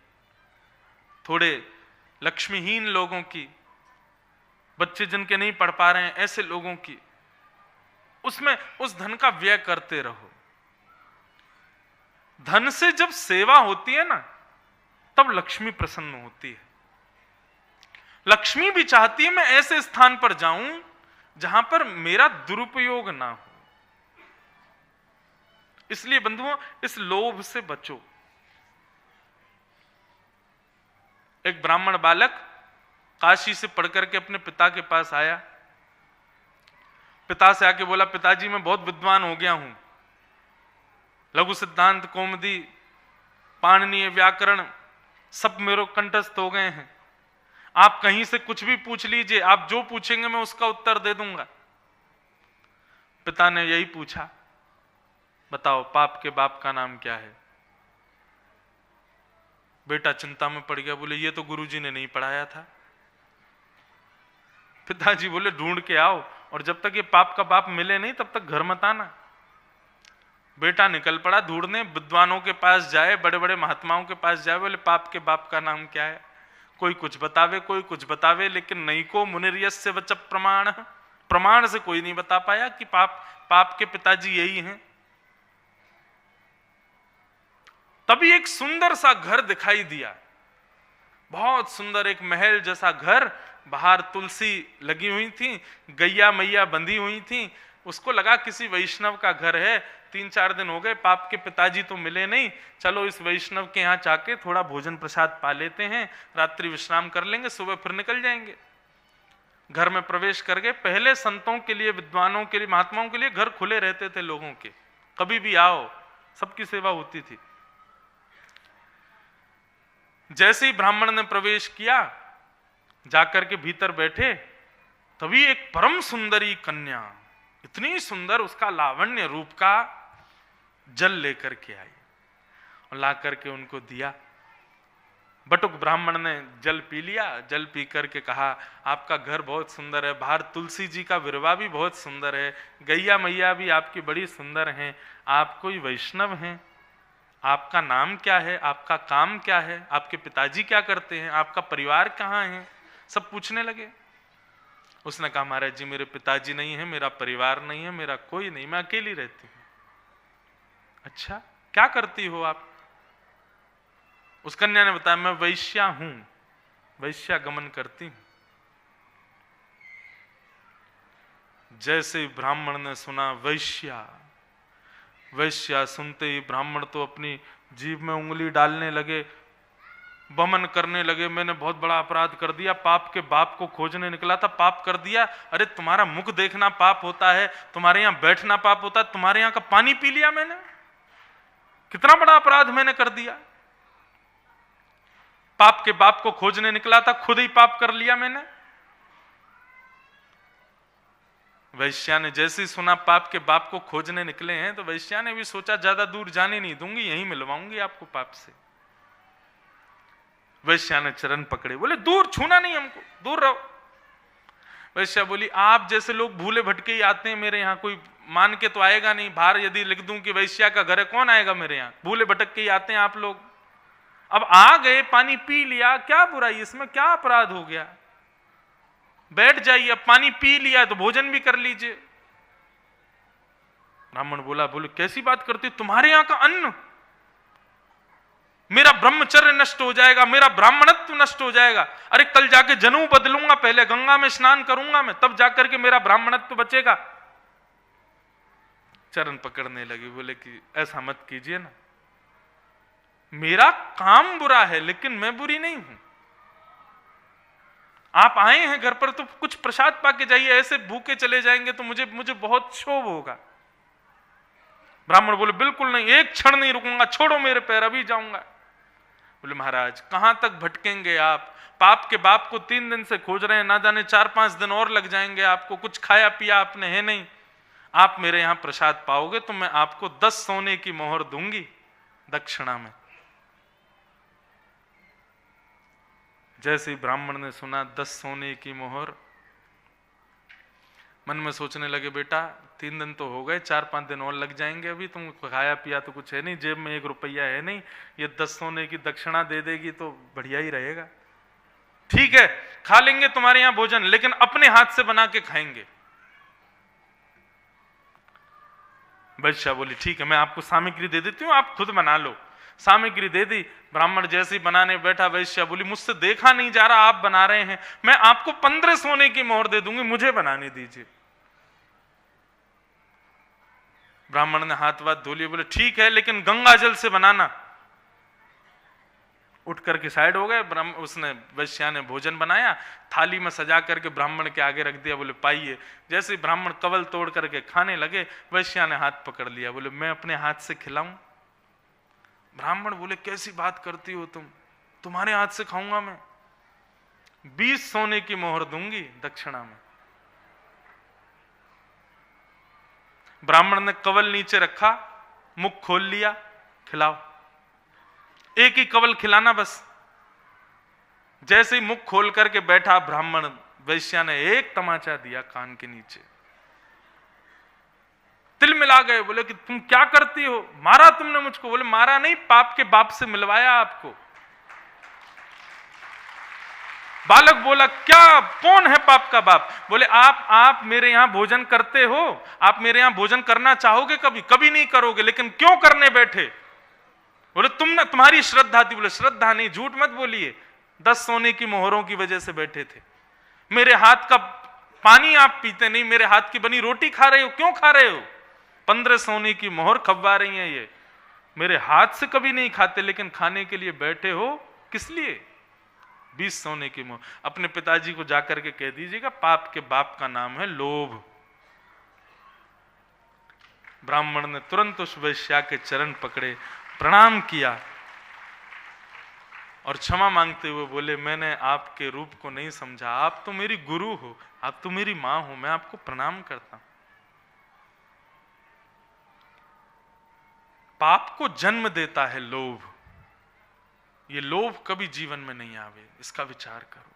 थोड़े लक्ष्मीहीन लोगों की, बच्चे जिनके नहीं पढ़ पा रहे हैं ऐसे लोगों की, उसमें उस धन का व्यय करते रहो। धन से जब सेवा होती है ना, तब लक्ष्मी प्रसन्न होती है। लक्ष्मी भी चाहती है मैं ऐसे स्थान पर जाऊं जहां पर मेरा दुरुपयोग ना हो। इसलिए बंधुओं, इस लोभ से बचो। एक ब्राह्मण बालक काशी से पढ़कर के अपने पिता के पास आया। पिता से आके बोला, पिताजी मैं बहुत विद्वान हो गया हूं, लघु सिद्धांत, कौमुदी, पाणिनीय व्याकरण सब मेरे कंठस्थ हो गए हैं। आप कहीं से कुछ भी पूछ लीजिए, आप जो पूछेंगे मैं उसका उत्तर दे दूंगा। पिता ने यही पूछा, बताओ पाप के बाप का नाम क्या है? बेटा चिंता में पड़ गया, बोले ये तो गुरुजी ने नहीं पढ़ाया था। पिताजी बोले ढूंढ के आओ, और जब तक ये पाप का बाप मिले नहीं तब तक घर मत आना। बेटा निकल पड़ा ढूंढने, विद्वानों के पास जाए, बड़े बड़े महात्माओं के पास जाए, बोले पाप के बाप का नाम क्या है? कोई कुछ बतावे, कोई कुछ बतावे, लेकिन नहीं को मुनिर्यस्य वच प्रमाण, प्रमाण से कोई नहीं बता पाया कि पाप के पिताजी यही हैं। तभी एक सुंदर सा घर दिखाई दिया, बहुत सुंदर, एक महल जैसा घर। बाहर तुलसी लगी हुई थी, गैया मैया बंधी हुई थी। उसको लगा किसी वैष्णव का घर है। 3-4 दिन हो गए, पाप के पिताजी तो मिले नहीं, चलो इस वैष्णव के यहाँ जाके थोड़ा भोजन प्रसाद पा लेते हैं, रात्रि विश्राम कर लेंगे, सुबह फिर निकल जाएंगे। घर में प्रवेश कर गए। पहले संतों के लिए, विद्वानों के लिए, महात्माओं के लिए घर खुले रहते थे लोगों के, कभी भी आओ, सबकी सेवा होती थी। जैसे ही ब्राह्मण ने प्रवेश किया, जाकर के भीतर बैठे, तभी एक परम सुंदरी कन्या, इतनी सुंदर, उसका लावण्य रूप का जल लेकर के आई और ला करके उनको दिया। बटुक ब्राह्मण ने जल पी लिया। जल पी करके कहा, आपका घर बहुत सुंदर है, बाहर तुलसी जी का विरवा भी बहुत सुंदर है, गैया मैया भी आपकी बड़ी सुंदर हैं, आप कोई वैष्णव हैं, आपका नाम क्या है, आपका काम क्या है, आपके पिताजी क्या करते हैं, आपका परिवार कहाँ है, सब पूछने लगे। उसने कहा, महाराज जी मेरे पिताजी नहीं है, मेरा परिवार नहीं है, मेरा कोई नहीं, मैं अकेली रहती हूँ। अच्छा, क्या करती हो आप? उस कन्या ने बताया, मैं वैश्या हूं, वैश्या गमन करती हूं। जैसे ब्राह्मण ने सुना वैश्या, वैश्या सुनते ही ब्राह्मण तो अपनी जीभ में उंगली डालने लगे, बमन करने लगे, मैंने बहुत बड़ा अपराध कर दिया, पाप के बाप को खोजने निकला था, पाप कर दिया। अरे तुम्हारा मुख देखना पाप होता है, तुम्हारे यहाँ बैठना पाप होता है, तुम्हारे यहाँ का पानी पी लिया मैंने, कितना बड़ा अपराध मैंने कर दिया। पाप के बाप को खोजने निकला था, खुद ही पाप कर लिया मैंने। वैश्या ने जैसे ही सुना पाप के बाप को खोजने निकले हैं, तो वैश्या ने भी सोचा ज्यादा दूर जाने नहीं दूंगी, यहीं मिलवाऊंगी आपको पाप से। वैश्या ने चरण पकड़े, बोले दूर छूना नहीं हमको, दूर रहो। वैश्या बोली आप जैसे लोग भूले भटके ही आते हैं मेरे यहाँ, कोई मान के तो आएगा नहीं। बाहर यदि लिख दूं कि वैश्या का घर है, कौन आएगा मेरे यहाँ? भूले भटक के ही आते हैं आप लोग। अब आ गए, पानी पी लिया, क्या बुराई इसमें, क्या अपराध हो गया? बैठ जाइए, अब पानी पी लिया तो भोजन भी कर लीजिए। ब्राह्मण बोला, बोले कैसी बात करती, तुम्हारे यहां का अन्न, मेरा ब्रह्मचर्य नष्ट हो जाएगा, मेरा ब्राह्मणत्व नष्ट हो जाएगा। अरे कल जाके जनेऊ बदलूंगा, पहले गंगा में स्नान करूंगा मैं, तब जाकर के मेरा ब्राह्मणत्व बचेगा। चरण पकड़ने लगे, बोले कि ऐसा मत कीजिए ना, मेरा काम बुरा है लेकिन मैं बुरी नहीं हूं। आप आए हैं घर पर तो कुछ प्रसाद पाके जाइए, ऐसे भूखे चले जाएंगे तो मुझे बहुत क्षोभ होगा। ब्राह्मण बोले बिल्कुल नहीं, एक क्षण नहीं रुकूंगा, छोड़ो मेरे पैर, अभी जाऊंगा। बोले महाराज कहां तक भटकेंगे आप, पाप के बाप को 3 दिन से खोज रहे हैं, ना जाने 4-5 दिन और लग जाएंगे आपको, कुछ खाया पिया आपने है नहीं। आप मेरे यहां प्रसाद पाओगे तो मैं आपको 10 सोने की मोहर दूंगी दक्षिणा में। जैसे ही ब्राह्मण ने सुना 10 सोने की मोहर, मन में सोचने लगे बेटा 3 दिन तो हो गए, 4-5 दिन और लग जाएंगे, अभी तुम खाया पिया तो कुछ है नहीं, जेब में 1 रुपया है नहीं, ये 10 सोने की दक्षिणा दे देगी तो बढ़िया ही रहेगा। ठीक है खा लेंगे तुम्हारे यहां भोजन, लेकिन अपने हाथ से बना के खाएंगे। वैश्या बोली ठीक है, मैं आपको सामग्री दे देती हूं, आप खुद बना लो। सामग्री दे दी। ब्राह्मण जैसे ही बनाने बैठा, वैश्या बोली मुझसे देखा नहीं जा रहा, आप बना रहे हैं, मैं आपको 15 सोने की मोहर दे दूंगी, मुझे बनाने दीजिए। ब्राह्मण ने हाथ वाथ धो लिए, बोले ठीक है लेकिन गंगा जल से बनाना। उठ करके साइड हो गए। उसने वैश्या ने भोजन बनाया, थाली में सजा करके ब्राह्मण के आगे रख दिया, बोले पाइए। जैसे ही ब्राह्मण कवल तोड़ करके खाने लगे, वैश्या ने हाथ पकड़ लिया, बोले मैं अपने हाथ से खिलाऊं? ब्राह्मण बोले कैसी बात करती हो तुम, तुम्हारे हाथ से खाऊंगा मैं? 20 सोने की मोहर दूंगी दक्षिणा में। ब्राह्मण ने कवल नीचे रखा, मुख खोल लिया, खिलाओ। एक ही कवल खिलाना बस। जैसे ही मुख खोल करके बैठा ब्राह्मण, वैश्या ने एक तमाचा दिया कान के नीचे, तिल मिला गए। बोले कि तुम क्या करती हो, मारा तुमने मुझको? बोले मारा नहीं, पाप के बाप से मिलवाया आपको। बालक बोला क्या, कौन है पाप का बाप? बोले आप मेरे यहां भोजन करते हो, आप मेरे यहां भोजन करना चाहोगे कभी? कभी नहीं करोगे, लेकिन क्यों करने बैठे? बोले तुम्हारी श्रद्धा थी। बोले श्रद्धा नहीं, झूठ मत बोलिए, 10 सोने की मोहरों की वजह से बैठे थे। मेरे हाथ का पानी आप पीते नहीं, मेरे हाथ की बनी रोटी खा रहे हो, क्यों खा रहे हो? 15 सोने की मोहर खबा रही है ये, मेरे हाथ से कभी नहीं खाते, लेकिन खाने के लिए बैठे हो, किस लिए? 20 सोने की मोहर। अपने पिताजी को जाकर के कह दीजिएगा, पाप के बाप का नाम है लोभ। ब्राह्मण ने तुरंत उस वैश्या के चरण पकड़े, प्रणाम किया और क्षमा मांगते हुए बोले मैंने आपके रूप को नहीं समझा, आप तो मेरी गुरु हो, आप तो मेरी मां हो, मैं आपको प्रणाम करता हूं। पाप को जन्म देता है लोभ, ये लोभ कभी जीवन में नहीं आवे, इसका विचार करो।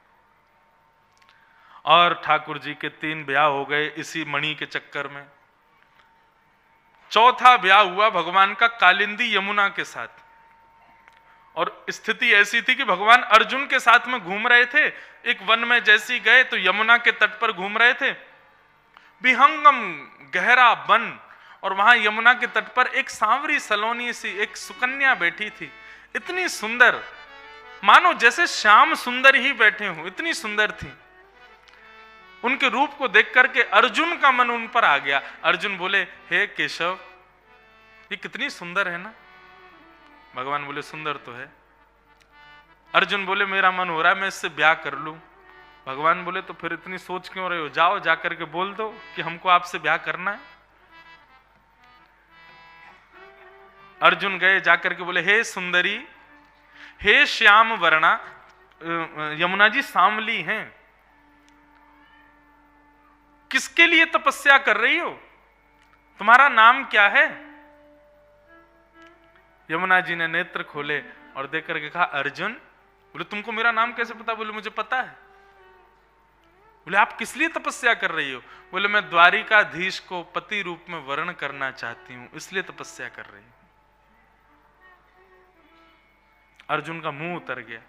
और ठाकुर जी के 3 ब्याह हो गए इसी मणि के चक्कर में। चौथा ब्याह हुआ भगवान का कालिंदी यमुना के साथ, और स्थिति ऐसी थी कि भगवान अर्जुन के साथ में घूम रहे थे। एक वन में जैसी गए तो यमुना के तट पर घूम रहे थे, विहंगम गहरा वन, और वहां यमुना के तट पर एक सांवरी सलोनी सी एक सुकन्या बैठी थी, इतनी सुंदर, मानो जैसे श्याम सुंदर ही बैठे हों, इतनी सुंदर थी। उनके रूप को देख करके अर्जुन का मन उन पर आ गया। अर्जुन बोले हे केशव, ये कितनी सुंदर है ना? भगवान बोले सुंदर तो है। अर्जुन बोले मेरा मन हो रहा है मैं इससे ब्याह कर लूं। भगवान बोले तो फिर इतनी सोच क्यों रहे हो, जाओ जाकर के बोल दो कि हमको आपसे ब्याह करना है। अर्जुन गए, जाकर के बोले हे सुंदरी, हे श्याम वर्णा, यमुना जी सांवली हैं, किसके लिए तपस्या कर रही हो? तुम्हारा नाम क्या है? यमुना जी ने नेत्र खोले और देख करके कहा, अर्जुन। बोले तुमको मेरा नाम कैसे पता? बोले मुझे पता है। बोले आप किस लिए तपस्या कर रही हो? बोले मैं द्वारिकाधीश को पति रूप में वर्ण करना चाहती हूं, इसलिए तपस्या कर रही हूं। अर्जुन का मुंह उतर गया।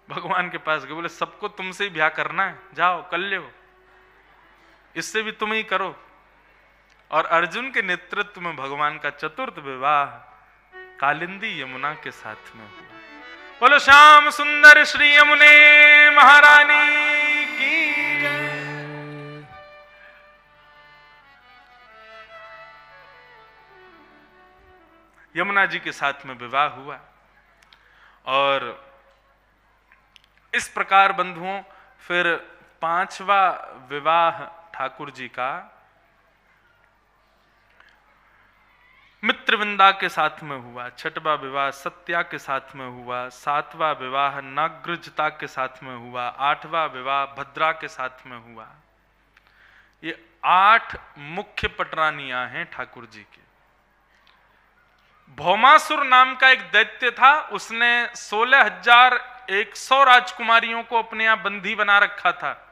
भगवान के पास गए, बोले सबको तुमसे ही ब्याह करना है, जाओ कर लो, इससे भी तुम ही करो। और अर्जुन के नेतृत्व में भगवान का चतुर्थ विवाह कालिंदी यमुना के साथ में हुआ। बोलो श्याम सुंदर श्री यमुने महारानी की जय। यमुना जी के साथ में विवाह हुआ और इस प्रकार बंधुओं फिर पांचवा विवाह ठाकुर जी का मित्रविंदा के साथ में हुआ, छठवां विवाह सत्या के साथ में हुआ, सातवां विवाह नागृजता के साथ में हुआ, आठवां विवाह भद्रा के साथ में हुआ। ये 8 मुख्य पटरानियां हैं ठाकुर जी के। भौमासुर नाम का एक दैत्य था, उसने 16,100 राजकुमारियों को अपने यहां बंदी बना रखा था।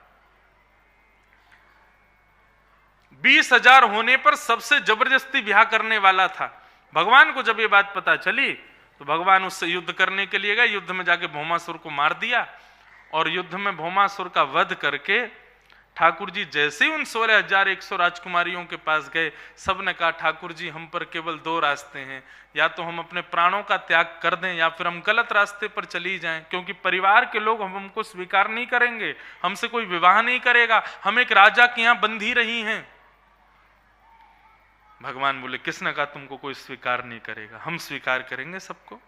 20,000 होने पर सबसे जबरदस्ती ब्याह करने वाला था। भगवान को जब ये बात पता चली तो भगवान उससे युद्ध करने के लिए गए। युद्ध में जाके भौमासुर को मार दिया और युद्ध में भौमासुर का वध करके ठाकुर जी जैसे ही उन 16,100 राजकुमारियों के पास गए, सबने कहा ठाकुर जी हम पर केवल 2 रास्ते हैं, या तो हम अपने प्राणों का त्याग कर दें या फिर हम गलत रास्ते पर चली जाएं, क्योंकि परिवार के लोग हमको स्वीकार नहीं करेंगे, हमसे कोई विवाह नहीं करेगा, हम एक राजा के यहां बंधी रही हैं। भगवान बोले किसने कहा तुमको कोई स्वीकार नहीं करेगा? हम स्वीकार करेंगे सबको।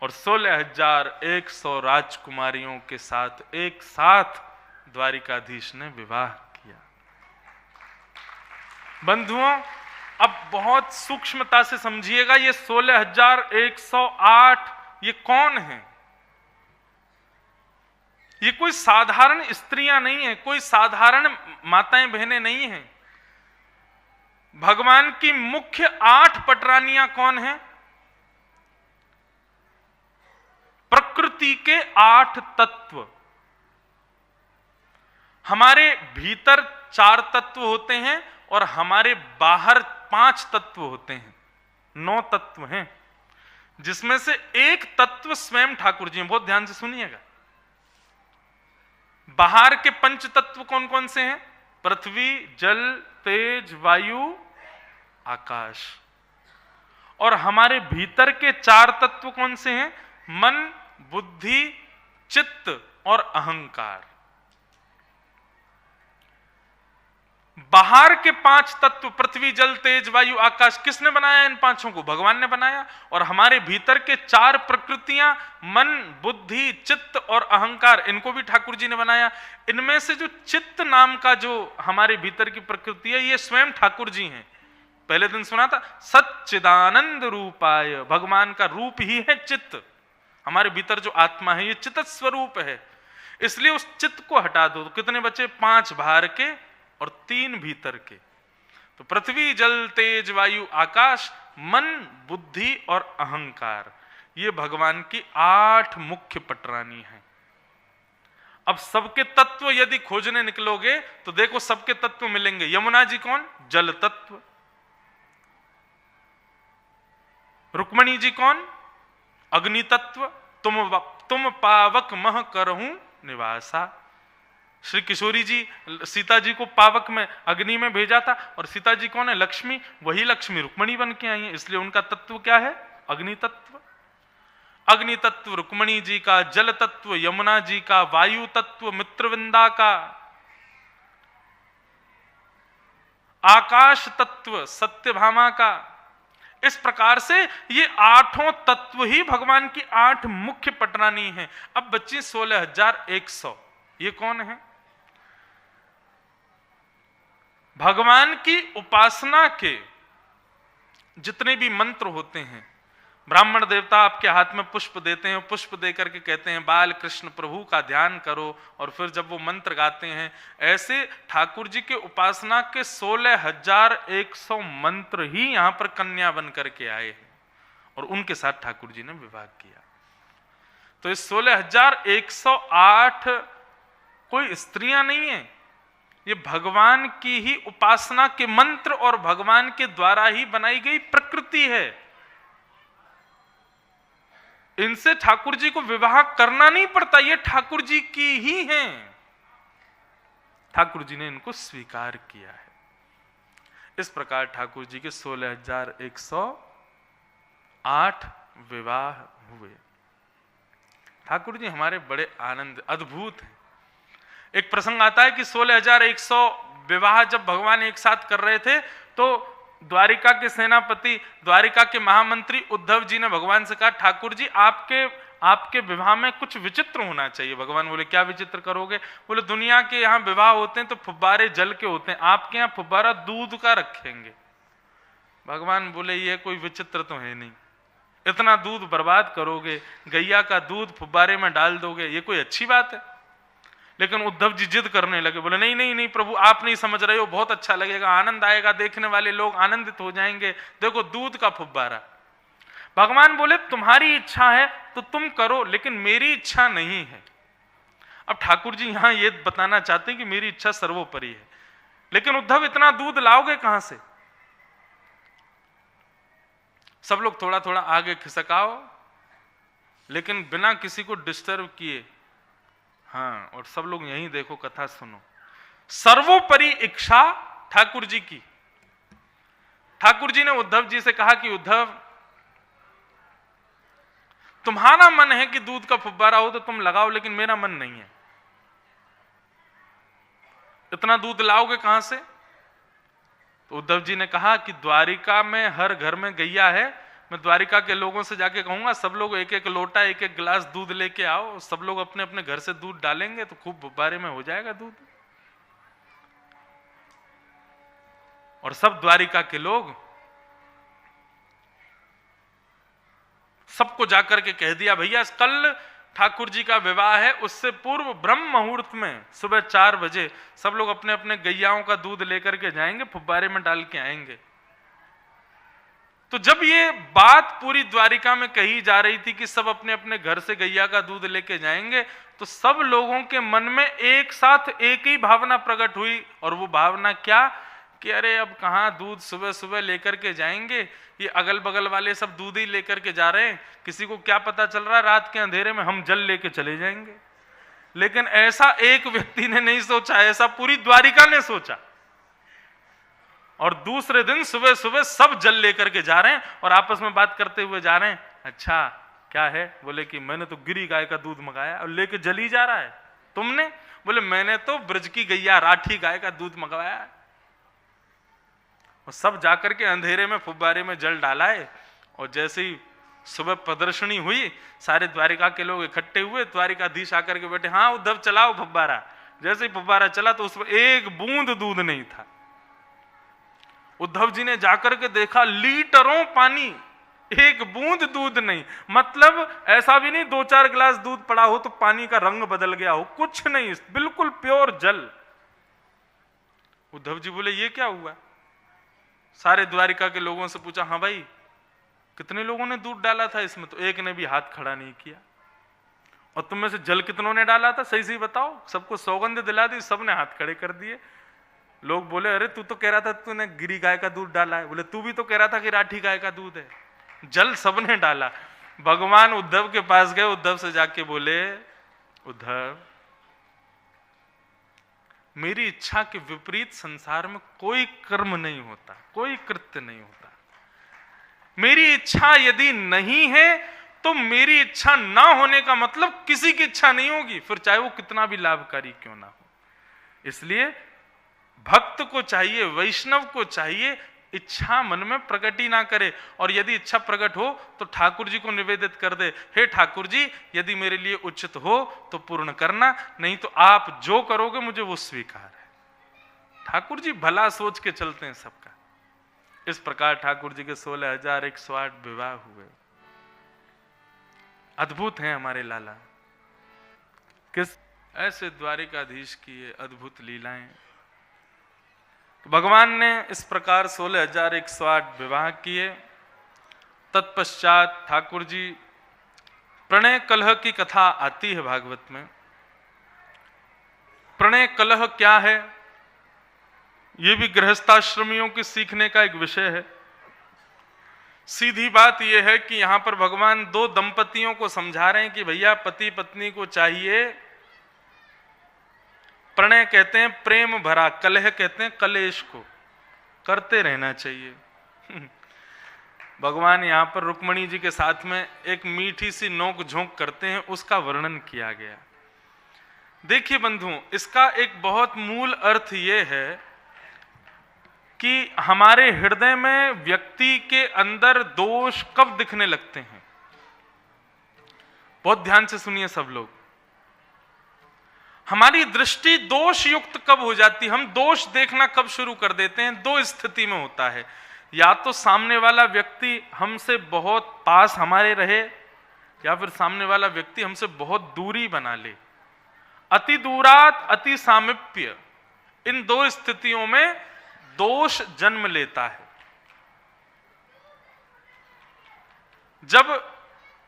और 16,100 राजकुमारियों के साथ एक साथ द्वारिकाधीश ने विवाह किया। बंधुओं अब बहुत सूक्ष्मता से समझिएगा, ये 16,108 ये कौन है? ये कोई साधारण स्त्रियां नहीं है, कोई साधारण माताएं बहनें नहीं हैं। भगवान की मुख्य 8 पटरानियां कौन हैं? प्रकृति के 8 तत्व। हमारे भीतर 4 तत्व होते हैं और हमारे बाहर 5 तत्व होते हैं, 9 तत्व हैं, जिसमें से एक तत्व स्वयं ठाकुर जी हैं। बहुत ध्यान से सुनिएगा। बाहर के 5 तत्व कौन कौन से हैं? पृथ्वी, जल, तेज, वायु, आकाश। और हमारे भीतर के 4 तत्व कौन से हैं? मन, बुद्धि, चित्त और अहंकार। बाहर के 5 तत्व पृथ्वी, जल, तेज, वायु, आकाश किसने बनाया? इन 5 को भगवान ने बनाया। और हमारे भीतर के 4 प्रकृतियां मन, बुद्धि, चित्त और अहंकार, इनको भी ठाकुर जी ने बनाया। इनमें से जो चित्त नाम का जो हमारे भीतर की प्रकृति है, ये स्वयं ठाकुर जी हैं। पहले दिन सुना था सच्चिदानंद रूपाय, भगवान का रूप ही है चित्त। हमारे भीतर जो आत्मा है ये चित्त स्वरूप है। इसलिए उस चित्त को हटा दो तो कितने बचे? 5 बाहर के और 3 भीतर के। तो पृथ्वी, जल, तेज, वायु, आकाश, मन, बुद्धि और अहंकार, ये भगवान की 8 मुख्य पटरानी हैं। अब सबके तत्व यदि खोजने निकलोगे तो देखो सबके तत्व मिलेंगे। यमुना जी कौन? जल तत्व। रुक्मणी जी कौन? अग्नि तत्व। तुम पावक मह करहूं निवासा। श्री किशोरी जी सीता जी को पावक में, अग्नि में भेजा था। और सीता जी कौन है? लक्ष्मी। वही लक्ष्मी रुक्मणी बन के आई है, इसलिए उनका तत्व क्या है? अग्नि तत्व। अग्नि तत्व रुक्मणी जी का, जल तत्व यमुना जी का, वायु तत्व मित्रविंदा का, आकाश तत्व सत्यभामा का। इस प्रकार से ये 8 तत्व ही भगवान की 8 मुख्य पटरानी हैं। अब बच्चे 16,100, ये कौन है? भगवान की उपासना के जितने भी मंत्र होते हैं ब्राह्मण देवता आपके हाथ में पुष्प देते हैं, पुष्प दे करके कहते हैं बाल कृष्ण प्रभु का ध्यान करो, और फिर जब वो मंत्र गाते हैं, ऐसे ठाकुर जी के उपासना के 16,100 मंत्र ही यहाँ पर कन्या बन करके आए हैं और उनके साथ ठाकुर जी ने विवाह किया। तो इस 16,108 कोई स्त्रियां नहीं है, ये भगवान की ही उपासना के मंत्र और भगवान के द्वारा ही बनाई गई प्रकृति है। इनसे ठाकुर जी को विवाह करना नहीं पड़ता, ये ठाकुर जी की ही हैं। ठाकुर जी ने इनको स्वीकार किया है। इस प्रकार ठाकुर जी के 16,108 विवाह हुए। ठाकुर जी हमारे बड़े आनंद अद्भुत हैं। एक प्रसंग आता है कि 16,100 विवाह जब भगवान एक साथ कर रहे थे, तो द्वारिका के सेनापति, द्वारिका के महामंत्री उद्धव जी ने भगवान से कहा, ठाकुर जी आपके विवाह में कुछ विचित्र होना चाहिए। भगवान बोले, क्या विचित्र करोगे? बोले, दुनिया के यहाँ विवाह होते हैं तो फुब्बारे जल के होते हैं, आपके यहाँ फुब्बारा दूध का रखेंगे। भगवान बोले, ये कोई विचित्र तो है नहीं, इतना दूध बर्बाद करोगे, गैया का दूध फुब्बारे में डाल दोगे, ये कोई अच्छी बात है? लेकिन उद्धव जी जिद करने लगे, बोले, नहीं नहीं नहीं प्रभु, आप नहीं समझ रहे हो, बहुत अच्छा लगेगा, आनंद आएगा, देखने वाले लोग आनंदित हो जाएंगे, देखो दूध का फुब्बारा। भगवान बोले, तुम्हारी इच्छा है तो तुम करो, लेकिन मेरी इच्छा नहीं है। अब ठाकुर जी यहां ये बताना चाहते हैं कि मेरी इच्छा सर्वोपरि है, लेकिन उद्धव इतना दूध लाओगे कहां से? सब लोग थोड़ा थोड़ा आगे खिसकाओ, लेकिन बिना किसी को डिस्टर्ब किए। हाँ, और सब लोग यहीं देखो, कथा सुनो। सर्वोपरि इच्छा ठाकुर जी की। ठाकुर जी ने उद्धव जी से कहा कि उद्धव, तुम्हारा मन है कि दूध का फुब्बारा हो तो तुम लगाओ, लेकिन मेरा मन नहीं है। इतना दूध लाओगे कहां से? तो उद्धव जी ने कहा कि द्वारिका में हर घर में गैया है, मैं द्वारिका के लोगों से जाके कहूंगा सब लोग एक एक लोटा एक एक गिलास दूध लेके आओ, सब लोग अपने अपने घर से दूध डालेंगे तो खूब फुब्बारे में हो जाएगा दूध। और सब द्वारिका के लोग सबको जाकर के कह दिया, भैया कल ठाकुर जी का विवाह है, उससे पूर्व ब्रह्म मुहूर्त में सुबह 4 बजे सब लोग अपने अपने गैयाओं का दूध लेकर के जाएंगे, फुब्बारे में डाल के आएंगे। तो जब ये बात पूरी द्वारिका में कही जा रही थी कि सब अपने अपने घर से गैया का दूध लेके जाएंगे, तो सब लोगों के मन में एक साथ एक ही भावना प्रकट हुई। और वो भावना क्या कि अरे अब कहाँ दूध सुबह सुबह लेकर के जाएंगे, ये अगल बगल वाले सब दूध ही लेकर के जा रहे हैं, किसी को क्या पता चल रहा है रात के अंधेरे में हम जल लेके चले जाएंगे। लेकिन ऐसा एक व्यक्ति ने नहीं सोचा, ऐसा पूरी द्वारिका ने सोचा। और दूसरे दिन सुबह सुबह सब जल लेकर के जा रहे हैं और आपस में बात करते हुए जा रहे हैं। अच्छा क्या है? बोले कि मैंने तो गिरी गाय का दूध मंगाया और लेके जल ही जा रहा है। तुमने? बोले मैंने तो ब्रज की गैया राठी गाय का दूध मंगवाया है। और सब जाकर के अंधेरे में फुब्बारे में जल डाला है। और जैसे ही सुबह प्रदर्शनी हुई, सारे द्वारिका के लोग इकट्ठे हुए, द्वारिकाधीश आकर के बैठे, हाँ उद्धव चलाओ फुब्बारा। जैसे ही फुब्बारा चला तो उसमें एक बूंद दूध नहीं था। उद्धव जी ने जाकर के देखा, लीटरों पानी, एक बूंद दूध नहीं। मतलब ऐसा भी नहीं 2-4 गिलास दूध पड़ा हो तो पानी का रंग बदल गया हो, कुछ नहीं, बिल्कुल प्योर जल। उद्धव जी बोले ये क्या हुआ? सारे द्वारिका के लोगों से पूछा, हाँ भाई कितने लोगों ने दूध डाला था इसमें? तो एक ने भी हाथ खड़ा नहीं किया। और तुम में से जल कितनों ने डाला था, सही सही बताओ। सबको सौगंध दिला दी, सबने हाथ खड़े कर दिए। लोग बोले अरे तू तो कह रहा था तूने गिरी गाय का दूध डाला है। बोले तू भी तो कह रहा था कि राठी गाय का दूध है। जल सबने डाला। भगवान उद्धव के पास गए, उद्धव से जाके बोले, उद्धव मेरी इच्छा के विपरीत संसार में कोई कर्म नहीं होता, कोई कृत्य नहीं होता। मेरी इच्छा यदि नहीं है तो मेरी इच्छा ना होने का मतलब किसी की इच्छा नहीं होगी, फिर चाहे वो कितना भी लाभकारी क्यों ना हो। इसलिए भक्त को चाहिए, वैष्णव को चाहिए, इच्छा मन में प्रकट ही ना करे। और यदि इच्छा प्रकट हो तो ठाकुर जी को निवेदित कर दे, हे ठाकुर जी यदि मेरे लिए उचित हो तो पूर्ण करना, नहीं तो आप जो करोगे मुझे वो स्वीकार है। ठाकुर जी भला सोच के चलते हैं सबका। इस प्रकार ठाकुर जी के 16,108 विवाह हुए। अद्भुत हैं हमारे लाला। किस ऐसे द्वारिकाधीश की ये अद्भुत लीलाएं। भगवान ने इस प्रकार 16,108 विवाह किए। तत्पश्चात ठाकुर जी प्रणय कलह की कथा आती है भागवत में। प्रणय कलह क्या है, यह भी गृहस्थाश्रमियों के सीखने का एक विषय है। सीधी बात यह है कि यहां पर भगवान दो दंपतियों को समझा रहे हैं कि भैया पति पत्नी को चाहिए, प्रणय कहते हैं प्रेम भरा, कलह कहते हैं कलेश को करते रहना चाहिए। भगवान यहां पर रुक्मणी जी के साथ में एक मीठी सी नोक झोंक करते हैं, उसका वर्णन किया गया। देखिए बंधुओं, इसका एक बहुत मूल अर्थ यह है कि हमारे हृदय में व्यक्ति के अंदर दोष कब दिखने लगते हैं। बहुत ध्यान से सुनिए सब लोग। हमारी दृष्टि दोष युक्त कब हो जाती, हम दोष देखना कब शुरू कर देते हैं। दो स्थिति में होता है, या तो सामने वाला व्यक्ति हमसे बहुत पास हमारे रहे, या फिर सामने वाला व्यक्ति हमसे बहुत दूरी बना ले। अति दूरात अति सामीप्य, इन दो स्थितियों में दोष जन्म लेता है। जब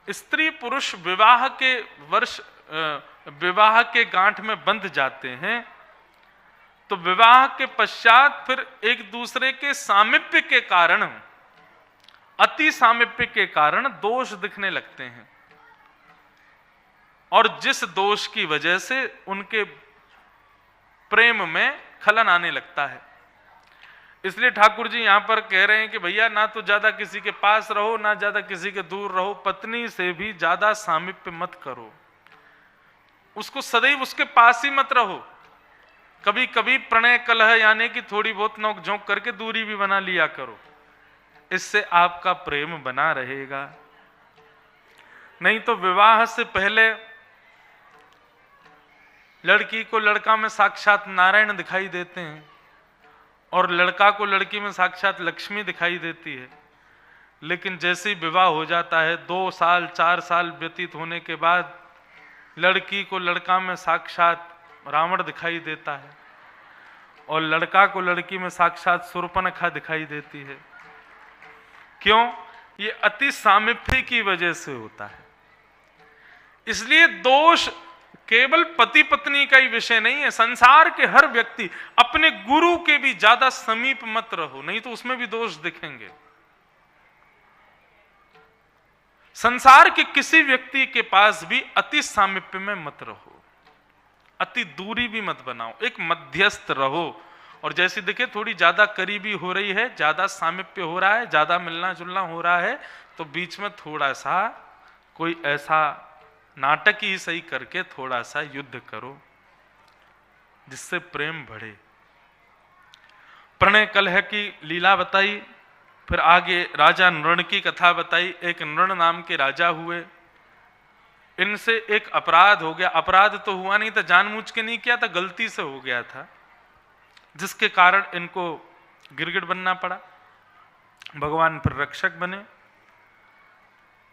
स्त्री पुरुष विवाह के गांठ में बंध जाते हैं, तो विवाह के पश्चात फिर एक दूसरे के सामीप्य के कारण, अति सामीप्य के कारण दोष दिखने लगते हैं, और जिस दोष की वजह से उनके प्रेम में खलन आने लगता है। इसलिए ठाकुर जी यहां पर कह रहे हैं कि भैया ना तो ज्यादा किसी के पास रहो, ना ज्यादा किसी के दूर रहो, पत्नी से भी ज्यादा सामीप्य मत करो, उसको सदैव उसके पास ही मत रहो। कभी कभी प्रणय कलह यानी कि थोड़ी बहुत नोक झोंक करके दूरी भी बना लिया करो, इससे आपका प्रेम बना रहेगा। नहीं तो विवाह से पहले लड़की को लड़का में साक्षात नारायण दिखाई देते हैं, और लड़का को लड़की में साक्षात लक्ष्मी दिखाई देती है। लेकिन जैसे ही विवाह हो जाता है, 2 साल 4 साल व्यतीत होने के बाद लड़की को लड़का में साक्षात रावण दिखाई देता है, और लड़का को लड़की में साक्षात शूर्पणखा दिखाई देती है। क्यों? ये अति सामीप्य की वजह से होता है। इसलिए दोष केवल पति पत्नी का ही विषय नहीं है, संसार के हर व्यक्ति, अपने गुरु के भी ज्यादा समीप मत रहो, नहीं तो उसमें भी दोष दिखेंगे। संसार के किसी व्यक्ति के पास भी अति सामीप्य में मत रहो, अति दूरी भी मत बनाओ, एक मध्यस्थ रहो। और जैसे देखे थोड़ी ज्यादा करीबी हो रही है, ज्यादा सामीप्य हो रहा है, ज्यादा मिलना जुलना हो रहा है, तो बीच में थोड़ा सा कोई ऐसा नाटक ही सही करके थोड़ा सा युद्ध करो, जिससे प्रेम बढ़े। प्रणय कलह की लीला बताई, फिर आगे राजा नृण की कथा बताई। एक नृण नाम के राजा हुए, इनसे एक अपराध हो गया। अपराध तो हुआ नहीं था, जानबूझ के नहीं किया था, गलती से हो गया था, जिसके कारण इनको गिरगिट बनना पड़ा। भगवान फिर रक्षक बने।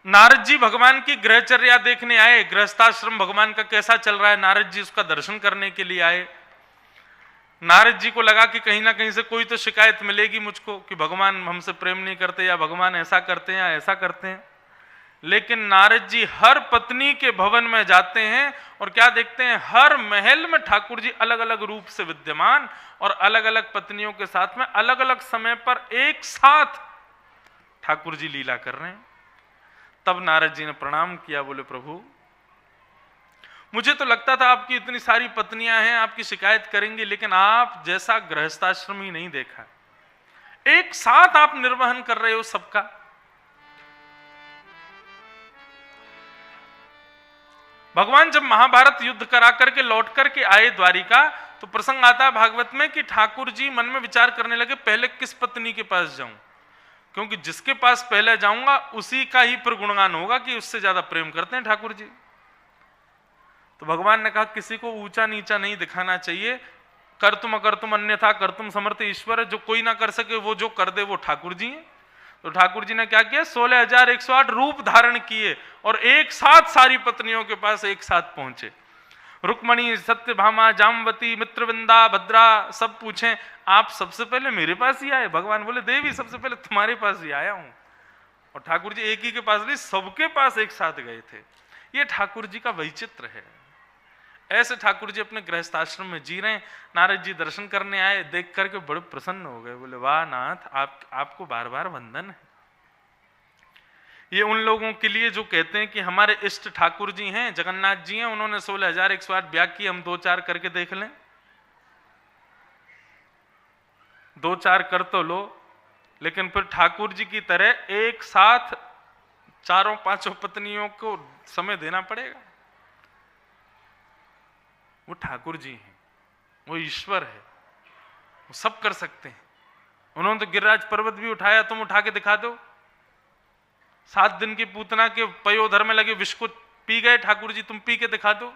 नारद जी भगवान की गृहचर्या देखने आए, गृहस्थाश्रम भगवान का कैसा चल रहा है, नारद जी उसका दर्शन करने के लिए आए। नारद जी को लगा कि कहीं ना कहीं से कोई तो शिकायत मिलेगी मुझको कि भगवान हमसे प्रेम नहीं करते, या भगवान ऐसा करते हैं या ऐसा करते हैं। लेकिन नारद जी हर पत्नी के भवन में जाते हैं, और क्या देखते हैं, हर महल में ठाकुर जी अलग अलग रूप से विद्यमान, और अलग अलग पत्नियों के साथ में अलग अलग समय पर एक साथ ठाकुर जी लीला कर रहे हैं। तब नारद जी ने प्रणाम किया, बोले प्रभु मुझे तो लगता था आपकी इतनी सारी पत्नियां हैं, आपकी शिकायत करेंगी, लेकिन आप जैसा गृहस्थाश्रम ही नहीं देखा, एक साथ आप निर्वहन कर रहे हो सबका। भगवान जब महाभारत युद्ध करा करके लौट करके आए द्वारिका, तो प्रसंग आता है भागवत में कि ठाकुर जी मन में विचार करने लगे, पहले किस पत्नी के पास जाऊं, क्योंकि जिसके पास पहले जाऊंगा उसी का ही फिर गुणगान होगा कि उससे ज्यादा प्रेम करते हैं ठाकुर जी। तो भगवान ने कहा किसी को ऊंचा नीचा नहीं दिखाना चाहिए, कर तुम अकर तुम अन्यथा कर तुम समर्थ ईश्वर है, जो कोई ना कर सके वो जो कर दे वो ठाकुर जी हैं। तो ठाकुर जी ने क्या किया, 16,108 रूप धारण किए और एक साथ सारी पत्नियों के पास एक साथ पहुंचे। रुक्मणी, सत्यभामा, जामवती, मित्रविंदा, भद्रा सब पूछें आप सबसे पहले मेरे पास ही आए? भगवान बोले देवी सबसे पहले तुम्हारे पास ही आया हूं। और ठाकुर जी एक ही के पास नहीं, सबके पास एक साथ गए थे। ये ठाकुर जी का वैचित्र है। ऐसे ठाकुर जी अपने गृहस्थाश्रम में जी रहे हैं। नारद जी दर्शन करने आए, देख करके बड़े प्रसन्न हो गए, बोले वाह नाथ, आपको बार बार वंदन है। ये उन लोगों के लिए जो कहते हैं कि हमारे इष्ट ठाकुर जी हैं, जगन्नाथ जी हैं, उन्होंने 16,108 ब्याह की, हम 2-4 करके देख लें। 2-4 कर तो लो, लेकिन फिर ठाकुर जी की तरह एक साथ 4-5 पत्नियों को समय देना पड़ेगा। वो ठाकुर जी हैं, वो ईश्वर है, वो सब कर सकते हैं। उन्होंने तो गिरिराज पर्वत भी उठाया, तुम उठा के दिखा दो। 7 दिन की पूतना के पयोधर में लगे विष को पी गए ठाकुर जी, तुम पी के दिखा दो।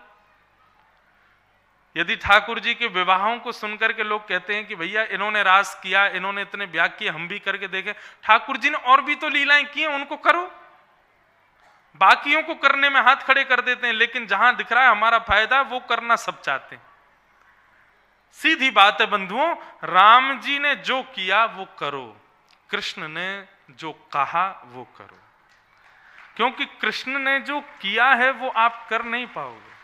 यदि ठाकुर जी के विवाहों को सुनकर के लोग कहते हैं कि भैया इन्होंने रास किया, इन्होंने इतने ब्याह किए, हम भी करके देखें, ठाकुर जी ने और भी तो लीलाएं की हैं, उनको करो। बाकियों को करने में हाथ खड़े कर देते हैं, लेकिन जहां दिख रहा है हमारा फायदा, वो करना सब चाहते हैं। सीधी बात है बंधुओं, राम जी ने जो किया वो करो, कृष्ण ने जो कहा वो करो, क्योंकि कृष्ण ने जो किया है वो आप कर नहीं पाओगे।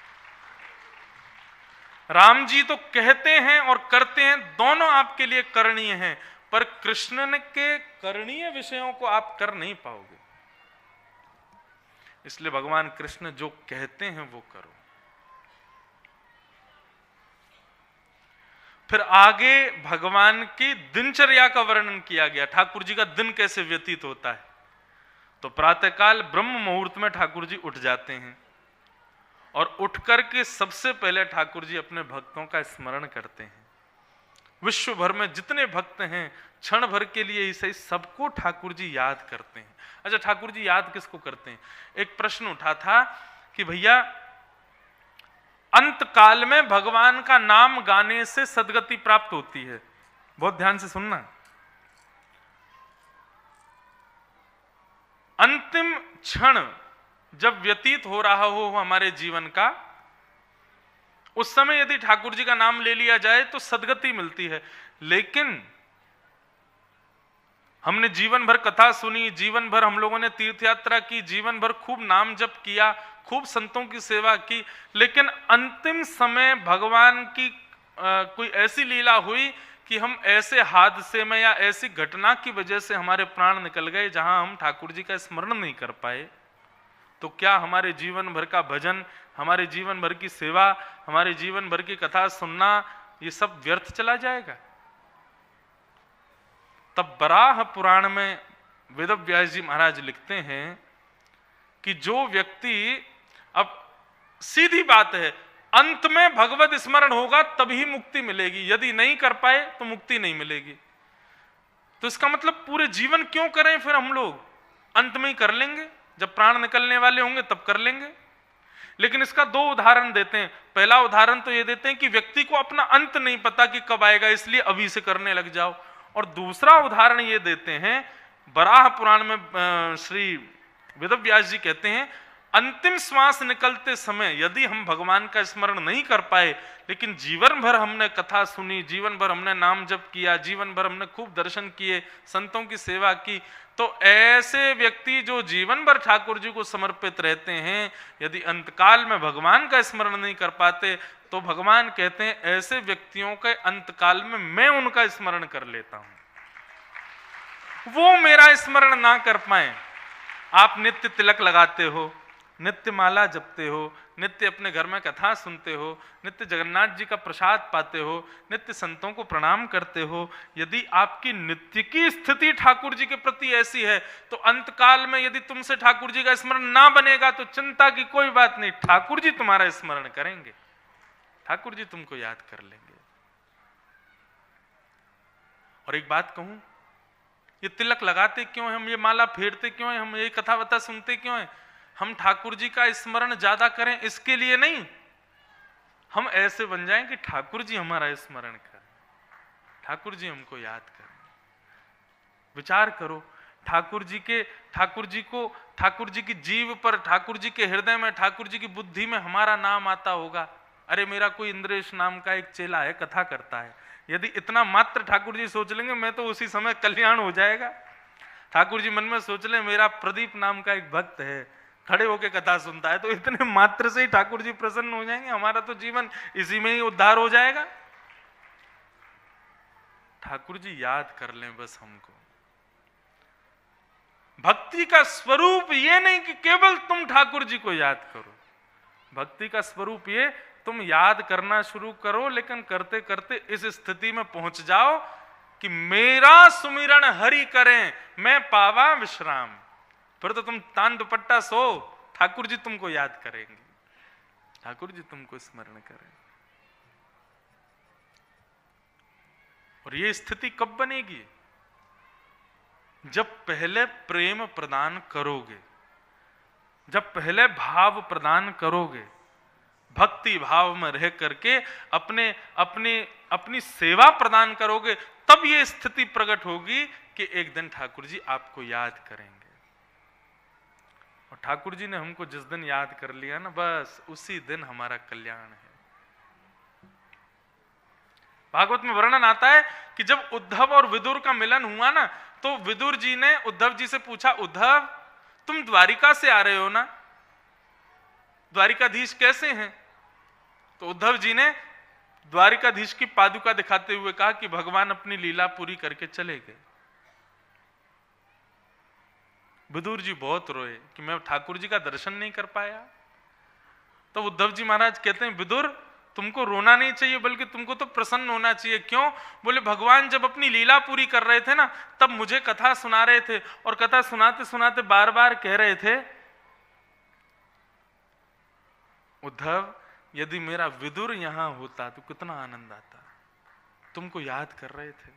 राम जी तो कहते हैं और करते हैं, दोनों आपके लिए करणीय हैं, पर कृष्ण ने के करणीय विषयों को आप कर नहीं पाओगे। इसलिए भगवान कृष्ण जो कहते हैं वो करो। फिर आगे भगवान की दिनचर्या का वर्णन किया गया, ठाकुर जी का दिन कैसे व्यतीत होता है। तो प्रातःकाल ब्रह्म मुहूर्त में ठाकुर जी उठ जाते हैं और उठ करके सबसे पहले ठाकुर जी अपने भक्तों का स्मरण करते हैं। विश्व भर में जितने भक्त हैं, क्षण भर के लिए ही सही, सबको ठाकुर जी याद करते हैं। अच्छा, ठाकुर जी याद किसको करते हैं? एक प्रश्न उठा था कि भैया अंत काल में भगवान का नाम गाने से सद्गति प्राप्त होती है। बहुत ध्यान से सुनना। अंतिम क्षण जब व्यतीत हो रहा हो हमारे जीवन का, उस समय यदि ठाकुर जी का नाम ले लिया जाए तो सद्गति मिलती है। लेकिन हमने जीवन भर कथा सुनी, जीवन भर हम लोगों ने तीर्थ यात्रा की, जीवन भर खूब नाम जप किया, खूब संतों की सेवा की, लेकिन अंतिम समय भगवान की कोई ऐसी लीला हुई कि हम ऐसे हादसे में या ऐसी घटना की वजह से हमारे प्राण निकल गए जहां हम ठाकुर जी का स्मरण नहीं कर पाए, तो क्या हमारे जीवन भर का भजन, हमारे जीवन भर की सेवा, हमारे जीवन भर की कथा सुनना, ये सब व्यर्थ चला जाएगा? तब बराह पुराण में वेदव्यास जी महाराज लिखते हैं कि जो व्यक्ति, अब सीधी बात है, अंत में भगवत स्मरण होगा तभी मुक्ति मिलेगी, यदि नहीं कर पाए तो मुक्ति नहीं मिलेगी। तो इसका मतलब पूरे जीवन क्यों करें फिर हम लोग? अंत में ही कर लेंगे, जब प्राण निकलने वाले होंगे तब कर लेंगे। लेकिन इसका 2 उदाहरण देते हैं। पहला उदाहरण तो ये देते हैं कि व्यक्ति को अपना अंत नहीं पता कि कब आएगा, इसलिए अभी से करने लग जाओ। और दूसरा उदाहरण ये देते हैं, बराह पुराण में श्री वेदव्यास जी कहते हैं, अंतिम श्वास निकलते समय यदि हम भगवान का स्मरण नहीं कर पाए, लेकिन जीवन भर हमने कथा सुनी, जीवन भर हमने नाम जप किया, जीवन भर हमने खूब दर्शन किए, संतों की सेवा की, तो ऐसे व्यक्ति जो जीवन भर ठाकुर जी को समर्पित रहते हैं, यदि अंतकाल में भगवान का स्मरण नहीं कर पाते, तो भगवान कहते हैं ऐसे व्यक्तियों के अंतकाल में मैं उनका स्मरण कर लेता हूं। वो मेरा स्मरण ना कर पाए। आप नित्य तिलक लगाते हो, नित्य माला जपते हो, नित्य अपने घर में कथा सुनते हो, नित्य जगन्नाथ जी का प्रसाद पाते हो, नित्य संतों को प्रणाम करते हो, यदि आपकी नित्य की स्थिति ठाकुर जी के प्रति ऐसी है, तो अंतकाल में यदि तुमसे ठाकुर जी का स्मरण ना बनेगा तो चिंता की कोई बात नहीं, ठाकुर जी तुम्हारा स्मरण करेंगे, ठाकुर जी तुमको याद कर लेंगे। और एक बात कहूं, ये तिलक लगाते क्यों हैं हम, ये माला फेरते क्यों हैं हम, ये कथा वथा सुनते क्यों हैं? हम ठाकुर जी का स्मरण ज्यादा करें इसके लिए नहीं, हम ऐसे बन जाएं कि ठाकुर जी हमारा स्मरण करें, ठाकुर जी हमको याद करें। विचार करो, ठाकुर जी की जीव पर, ठाकुर जी के हृदय में, ठाकुर जी की बुद्धि में हमारा नाम आता होगा। अरे मेरा कोई इंद्रेश नाम का एक चेला है, कथा करता है, यदि इतना मात्र ठाकुर जी सोच लेंगे, मैं तो उसी समय कल्याण हो जाएगा। ठाकुर जी मन में सोच ले मेरा प्रदीप नाम का एक भक्त है, खड़े होके कथा सुनता है, तो इतने मात्र से ही ठाकुर जी प्रसन्न हो जाएंगे, हमारा तो जीवन इसी में ही उद्धार हो जाएगा। ठाकुर जी याद कर लें बस हमको। भक्ति का स्वरूप ये नहीं कि केवल तुम ठाकुर जी को याद करो, भक्ति का स्वरूप ये तुम याद करना शुरू करो, लेकिन करते करते इस स्थिति में पहुंच जाओ कि मेरा सुमिरन हरि करें, मैं पावा विश्राम। फिर तो तुम तान दुपट्टा सो, ठाकुर जी तुमको याद करेंगे, ठाकुर जी तुमको स्मरण करें। और ये स्थिति कब बनेगी? जब पहले प्रेम प्रदान करोगे, जब पहले भाव प्रदान करोगे, भक्ति भाव में रह करके अपनी सेवा प्रदान करोगे, तब ये स्थिति प्रकट होगी कि एक दिन ठाकुर जी आपको याद करेंगे। और ठाकुर जी ने हमको जिस दिन याद कर लिया ना, बस उसी दिन हमारा कल्याण है। भागवत में वर्णन आता है कि जब उद्धव और विदुर का मिलन हुआ ना, तो विदुर जी ने उद्धव जी से पूछा, उद्धव तुम द्वारिका से आ रहे हो ना, द्वारिकाधीश कैसे हैं? तो उद्धव जी ने द्वारिकाधीश की पादुका दिखाते हुए कहा कि भगवान अपनी लीला पूरी करके चले गए। विदुर जी बहुत रोए कि मैं ठाकुर जी का दर्शन नहीं कर पाया। तो उद्धव जी महाराज कहते हैं, विदुर तुमको रोना नहीं चाहिए, बल्कि तुमको तो प्रसन्न होना चाहिए। क्यों? बोले भगवान जब अपनी लीला पूरी कर रहे थे ना, तब मुझे कथा सुना रहे थे, और कथा सुनाते सुनाते बार बार कह रहे थे, उद्धव यदि मेरा विदुर यहां होता तो कितना आनंद आता। तुमको याद कर रहे थे।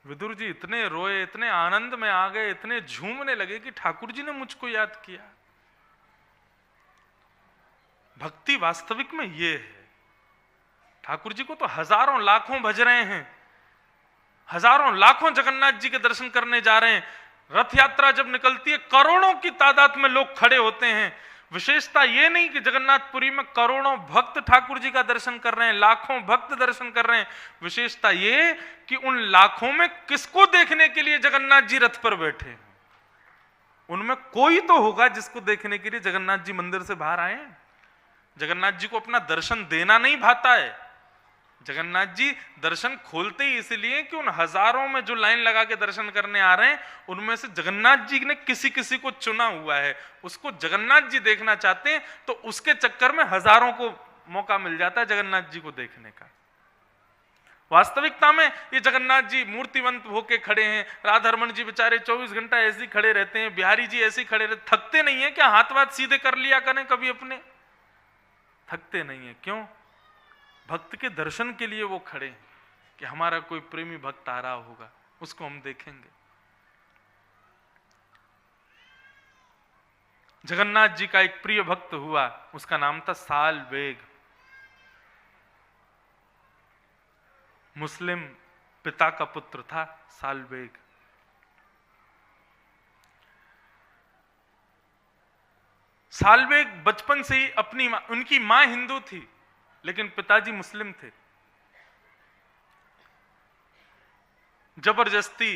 विदुर जी इतने रोए, इतने आनंद में आ गए, इतने झूमने लगे कि ठाकुर जी ने मुझको याद किया। भक्ति वास्तविक में ये है। ठाकुर जी को तो हजारों लाखों भज रहे हैं, हजारों लाखों जगन्नाथ जी के दर्शन करने जा रहे हैं। रथ यात्रा जब निकलती है, करोड़ों की तादाद में लोग खड़े होते हैं। विशेषता ये नहीं कि जगन्नाथपुरी में करोड़ों भक्त ठाकुर जी का दर्शन कर रहे हैं, लाखों भक्त दर्शन कर रहे हैं। विशेषता ये कि उन लाखों में किसको देखने के लिए जगन्नाथ जी रथ पर बैठे हैं। उनमें कोई तो होगा जिसको देखने के लिए जगन्नाथ जी मंदिर से बाहर आए हैं। जगन्नाथ जी को अपना दर्शन देना नहीं भाता है। जगन्नाथ जी दर्शन खोलते ही इसलिए कि उन हजारों में जो लाइन लगा के दर्शन करने आ रहे हैं, उनमें से जगन्नाथ जी ने किसी किसी को चुना हुआ है, उसको जगन्नाथ जी देखना चाहते हैं, तो उसके चक्कर में हजारों को मौका मिल जाता है जगन्नाथ जी को देखने का। वास्तविकता में ये जगन्नाथ जी मूर्तिवंत होके खड़े हैं। राधारमण जी बेचारे 24 घंटा ऐसे ही खड़े रहते हैं, बिहारी जी ऐसे ही खड़े रहते, थकते नहीं है क्या? हाथ वाथ सीधे कर लिया करें कभी अपने, थकते नहीं है। क्यों? भक्त के दर्शन के लिए वो खड़े हैं कि हमारा कोई प्रेमी भक्त आ रहा होगा, उसको हम देखेंगे। जगन्नाथ जी का एक प्रिय भक्त हुआ, उसका नाम था सालवेग। मुस्लिम पिता का पुत्र था सालवेग। सालवेग बचपन से ही उनकी मां हिंदू थी, लेकिन पिताजी मुस्लिम थे। जबरदस्ती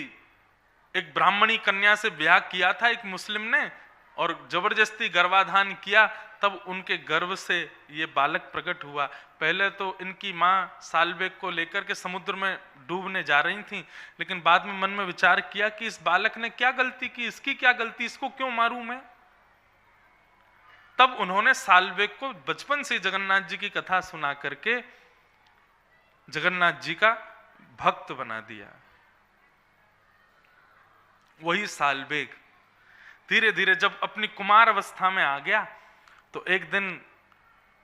एक ब्राह्मणी कन्या से ब्याह किया था एक मुस्लिम ने, और जबरदस्ती गर्भाधान किया, तब उनके गर्भ से ये बालक प्रकट हुआ। पहले तो इनकी मां सालवेग को लेकर के समुद्र में डूबने जा रही थी, लेकिन बाद में मन में विचार किया कि इस बालक ने क्या गलती की, इसकी क्या गलती, इसको क्यों मारूं मैं। तब उन्होंने सालवेग को बचपन से जगन्नाथ जी की कथा सुना करके जगन्नाथ जी का भक्त बना दिया। वही सालवेग धीरे धीरे जब अपनी कुमार अवस्था में आ गया, तो एक दिन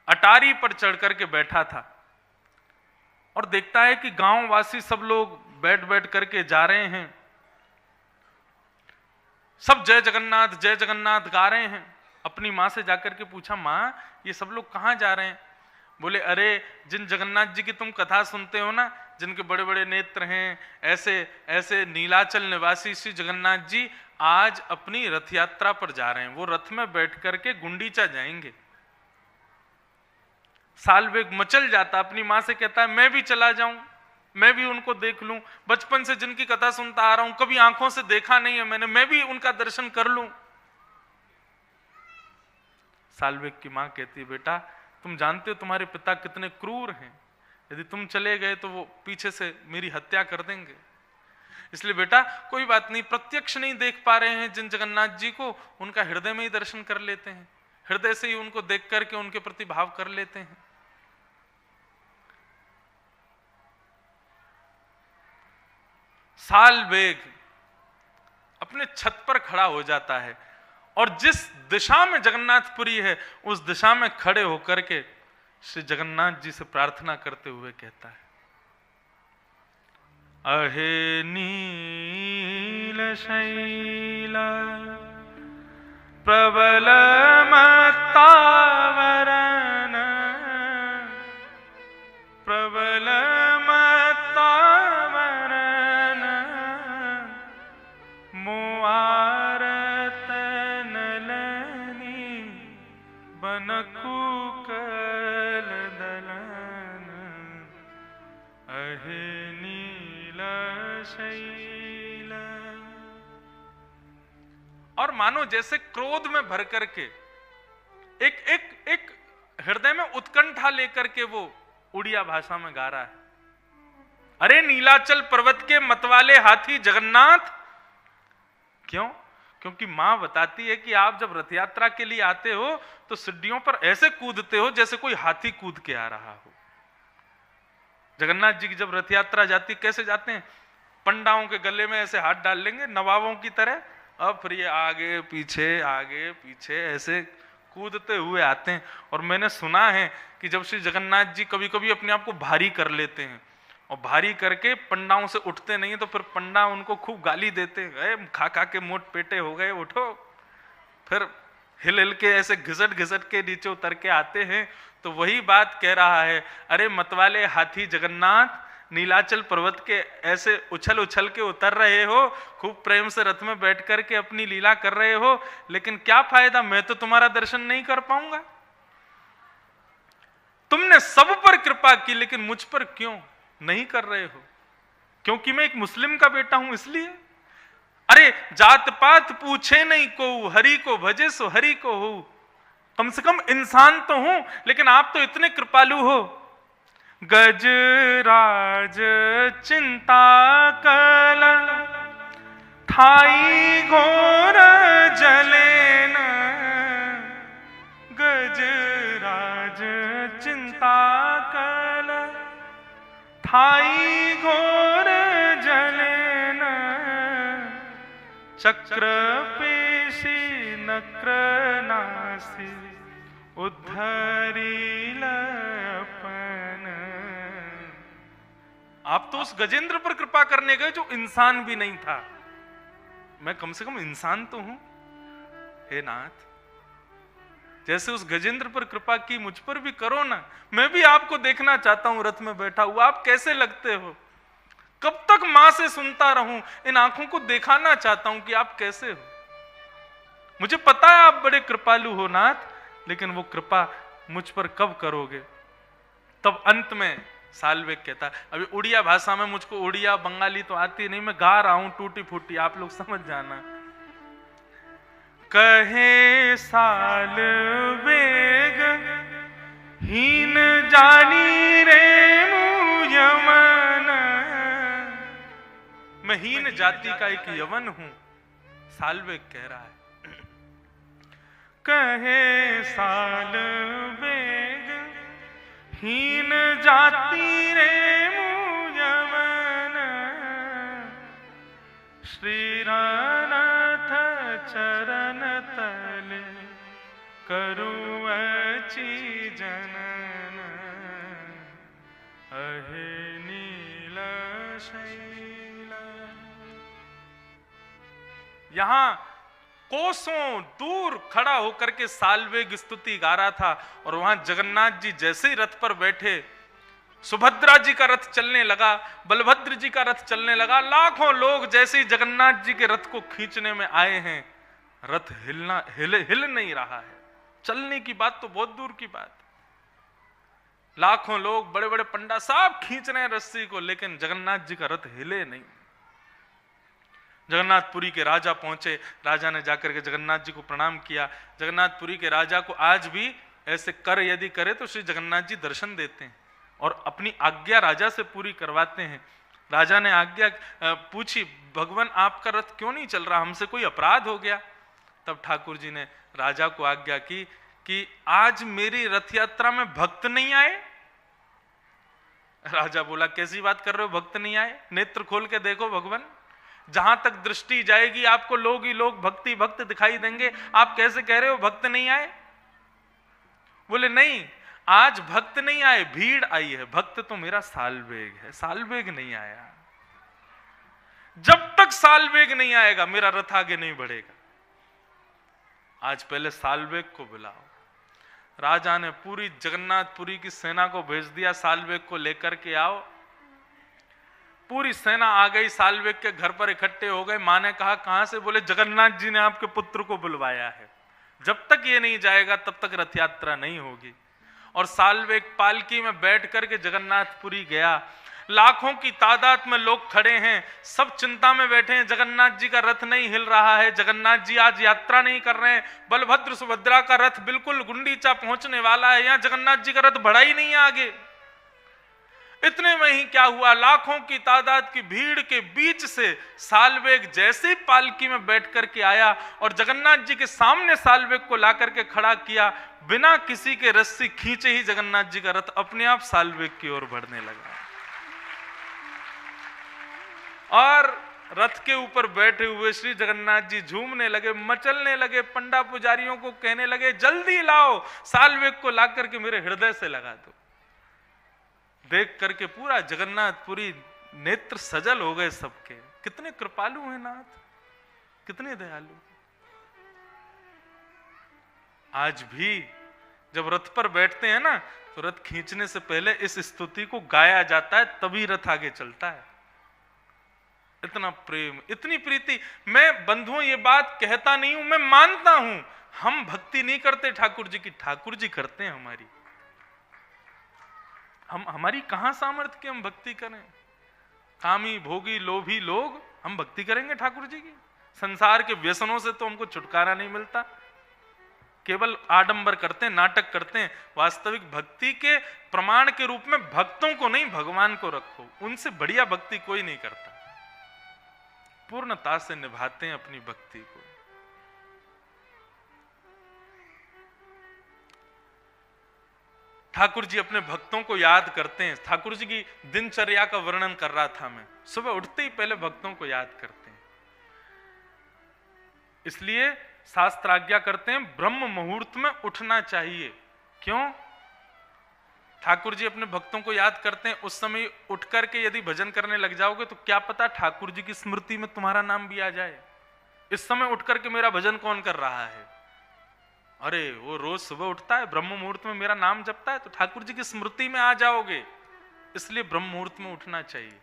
अटारी पर चढ़ करके बैठा था और देखता है कि गांव वासी सब लोग बैठ बैठ करके जा रहे हैं, सब जय जगन्नाथ गा रहे हैं। अपनी माँ से जाकर के पूछा, माँ ये सब लोग कहाँ जा रहे हैं? बोले, अरे जिन जगन्नाथ जी की तुम कथा सुनते हो ना, जिनके बड़े बड़े नेत्र हैं, ऐसे ऐसे नीलाचल निवासी श्री जगन्नाथ जी आज अपनी रथ यात्रा पर जा रहे हैं। वो रथ में बैठ करके गुंडीचा जाएंगे। साल्वेग मचल जाता, अपनी मां से कहता है मैं भी चला जाऊं, मैं भी उनको देख लूं, बचपन से जिनकी कथा सुनता आ रहा हूं, कभी आंखों से देखा नहीं है मैंने, मैं भी उनका दर्शन कर लूं। साल्वेग की मां कहती है बेटा तुम जानते हो तुम्हारे पिता कितने क्रूर हैं, यदि तुम चले गए तो वो पीछे से मेरी हत्या कर देंगे, इसलिए बेटा कोई बात नहीं, प्रत्यक्ष नहीं देख पा रहे हैं जिन जगन्नाथ जी को, उनका हृदय में ही दर्शन कर लेते हैं, हृदय से ही उनको देख करके उनके प्रति भाव कर लेते हैं। साल्वेग अपने छत पर खड़ा हो जाता है और जिस दिशा में जगन्नाथपुरी है उस दिशा में खड़े होकर के श्री जगन्नाथ जी से प्रार्थना करते हुए कहता है, अहे नील शैल प्रबल मत्तावरण प्रबल मत्तावरण मुआरत नलनी बनकुकल दलन अहे नील शैल। और मानो जैसे क्रोध में भर करके एक हृदय में उत्कंठा लेकर के वो उड़िया भाषा में गा रहा है, अरे नीलाचल पर्वत के मतवाले हाथी जगन्नाथ। क्यों? क्योंकि मां बताती है कि आप जब रथ यात्रा के लिए आते हो तो सीढ़ियों पर ऐसे कूदते हो जैसे कोई हाथी कूद के आ रहा हो। जगन्नाथ जी की जब रथ यात्रा जाती कैसे जाते हैं? पंडाओं के गले में ऐसे हाथ डाल लेंगे नवाबों की तरह, अब फिर ये आगे पीछे ऐसे कूदते हुए आते हैं। और मैंने सुना है कि जब श्री जगन्नाथ जी कभी कभी अपने आप को भारी कर लेते हैं और भारी करके पंडाओं से उठते नहीं तो फिर पंडा उनको खूब गाली देते हैं, खा खा के मोट पेटे हो गए, उठो। फिर हिल हिल के ऐसे घिसट के नीचे उतर के आते हैं। तो वही बात कह रहा है, अरे मतवाले हाथी जगन्नाथ, नीलाचल पर्वत के ऐसे उछल के उतर रहे हो, खूब प्रेम से रथ में बैठ करके अपनी लीला कर रहे हो, लेकिन क्या फायदा, मैं तो तुम्हारा दर्शन नहीं कर पाऊंगा। तुमने सब पर कृपा की लेकिन मुझ पर क्यों नहीं कर रहे हो? क्योंकि मैं एक मुस्लिम का बेटा हूं इसलिए। अरे जात पात पूछे नहीं को, हरि को भजे सो हरि को हो। कम से कम इंसान तो हूं, लेकिन आप तो इतने कृपालु हो। गजराज चिंता कल थाई घोर जले न, गजराज चिंता कल थाई घोर जले न, चक्र पेशी नक्र नासी उद्धरी अपन। आप तो उस गजेंद्र पर कृपा करने गए जो इंसान भी नहीं था, मैं कम से कम इंसान तो हूं। हे नाथ, जैसे उस गजेंद्र पर कृपा की मुझ पर भी करो ना, मैं भी आपको देखना चाहता हूं रथ में बैठा हुआ, आप कैसे लगते हो। कब तक मां से सुनता रहूं, इन आंखों को दिखाना चाहता हूं कि आप कैसे हो। मुझे पता है आप बड़े कृपालु हो नाथ, लेकिन वो कृपा मुझ पर कब करोगे। तब अंत में साल्वेग कहता, अभी उड़िया भाषा में, मुझको उड़िया बंगाली तो आती नहीं, मैं गा रहा हूं टूटी फूटी, आप लोग समझ जाना। कहे साल्वेग हीन जानी रे मुयमन, मैं हीन जाति का एक यवन हूं, साल्वेग कह रहा है। कहे साल्वेग हीन जाति रे मुयमन, श्रीनाथ चरण तले करुअचि जनन, अहे नील शैल। यहां कोसों दूर खड़ा होकर के साल्वेग स्तुति गा रहा था, और वहां जगन्नाथ जी जैसे ही रथ पर बैठे, सुभद्रा जी का रथ चलने लगा, बलभद्र जी का रथ चलने लगा। लाखों लोग जैसे ही जगन्नाथ जी के रथ को खींचने में आए हैं, रथ हिल नहीं रहा है। चलने की बात तो बहुत दूर की बात। लाखों लोग, बड़े बड़े पंडा सब खींच रहे हैं रस्सी को, लेकिन जगन्नाथ जी का रथ हिले नहीं। जगन्नाथपुरी के राजा पहुंचे, राजा ने जाकर के जगन्नाथ जी को प्रणाम किया। जगन्नाथपुरी के राजा को आज भी ऐसे कर यदि करे तो श्री जगन्नाथ जी दर्शन देते हैं और अपनी आज्ञा राजा से पूरी करवाते हैं। राजा ने आज्ञा पूछी, भगवान आपका रथ क्यों नहीं चल रहा, हमसे कोई अपराध हो गया? तब ठाकुर जी ने राजा को आज्ञा की कि आज मेरी रथ यात्रा में भक्त नहीं आए। राजा बोला, कैसी बात कर रहे हो, भक्त नहीं आए? नेत्र खोल के देखो भगवान, जहां तक दृष्टि जाएगी आपको लोग ही लोग भक्ति भक्त दिखाई देंगे, आप कैसे कह रहे हो भक्त नहीं आए? बोले नहीं, आज भक्त नहीं आए, भीड़ आई है। भक्त तो मेरा सालवेग है, सालवेग नहीं आया। जब तक सालवेग नहीं आएगा मेरा रथ आगे नहीं बढ़ेगा। आज पहले सालवेग को बुलाओ। राजा ने पूरी जगन्नाथपुरी की सेना को भेज दिया, सालवेग को लेकर के आओ। पूरी सेना आ गई, सालवेग के घर पर इकट्ठे हो गए। मां ने कहा, कहां से? बोले जगन्नाथ जी ने आपके पुत्र को बुलवाया है, जब तक ये नहीं जाएगा तब तक रथ यात्रा नहीं होगी। और सालवेग पालकी में बैठ करके जगन्नाथपुरी गया। लाखों की तादाद में लोग खड़े हैं, सब चिंता में बैठे हैं, जगन्नाथ जी का रथ नहीं हिल रहा है, जगन्नाथ जी आज यात्रा नहीं कर रहे हैं। बलभद्र सुभद्रा का रथ बिल्कुल गुंडीचा पहुंचने वाला है, यहां जगन्नाथ जी का रथ बढ़ा ही नहीं आगे। इतने में ही क्या हुआ, लाखों की तादाद की भीड़ के बीच से सालवेग जैसे ही पालकी में बैठ करके आया और जगन्नाथ जी के सामने सालवेग को ला करके खड़ा किया, बिना किसी के रस्सी खींचे ही जगन्नाथ जी का रथ अपने आप सालवेग की ओर बढ़ने लगा। और रथ के ऊपर बैठे हुए श्री जगन्नाथ जी झूमने लगे, मचलने लगे, पंडा पुजारियों को कहने लगे, जल्दी लाओ, सालवेग को ला करके मेरे हृदय से लगा दो। देख करके पूरा जगन्नाथपुरी नेत्र सजल हो गए सबके। कितने कृपालु हैं नाथ, कितने दयालु। आज भी जब रथ पर बैठते हैं ना, तो रथ खींचने से पहले इस स्तुति को गाया जाता है, तभी रथ आगे चलता है। इतना प्रेम, इतनी प्रीति। मैं बंधुओं ये बात कहता नहीं हूं, मैं मानता हूं हम भक्ति नहीं करते ठाकुर जी की, ठाकुर जी करते हैं हमारी। हमारी कहां सामर्थ्य की हम भक्ति करें? कामी भोगी लोभी लोग हम भक्ति करेंगे ठाकुर जी की? संसार के व्यसनों से तो हमको छुटकारा नहीं मिलता, केवल आडंबर करते हैं, नाटक करते हैं। वास्तविक भक्ति के प्रमाण के रूप में भक्तों को नहीं, भगवान को रखो। उनसे बढ़िया भक्ति कोई नहीं करता। पूर्णता से निभाते हैं अपनी भक्ति को। ठाकुर जी अपने भक्तों को याद करते हैं। ठाकुर जी की दिनचर्या का वर्णन कर रहा था मैं। सुबह उठते ही पहले भक्तों को याद करते हैं। इसलिए शास्त्र आज्ञा करते हैं ब्रह्म मुहूर्त में उठना चाहिए। क्यों? ठाकुर जी अपने भक्तों को याद करते हैं। उस समय उठ करके यदि भजन करने लग जाओगे तो क्या पता ठाकुर जी की स्मृति में तुम्हारा नाम भी आ जाए। इस समय उठ करके मेरा भजन कौन कर रहा है? अरे वो रोज सुबह उठता है, ब्रह्म मुहूर्त में मेरा नाम जपता है, तो ठाकुर जी की स्मृति में आ जाओगे। इसलिए ब्रह्म मुहूर्त में उठना चाहिए।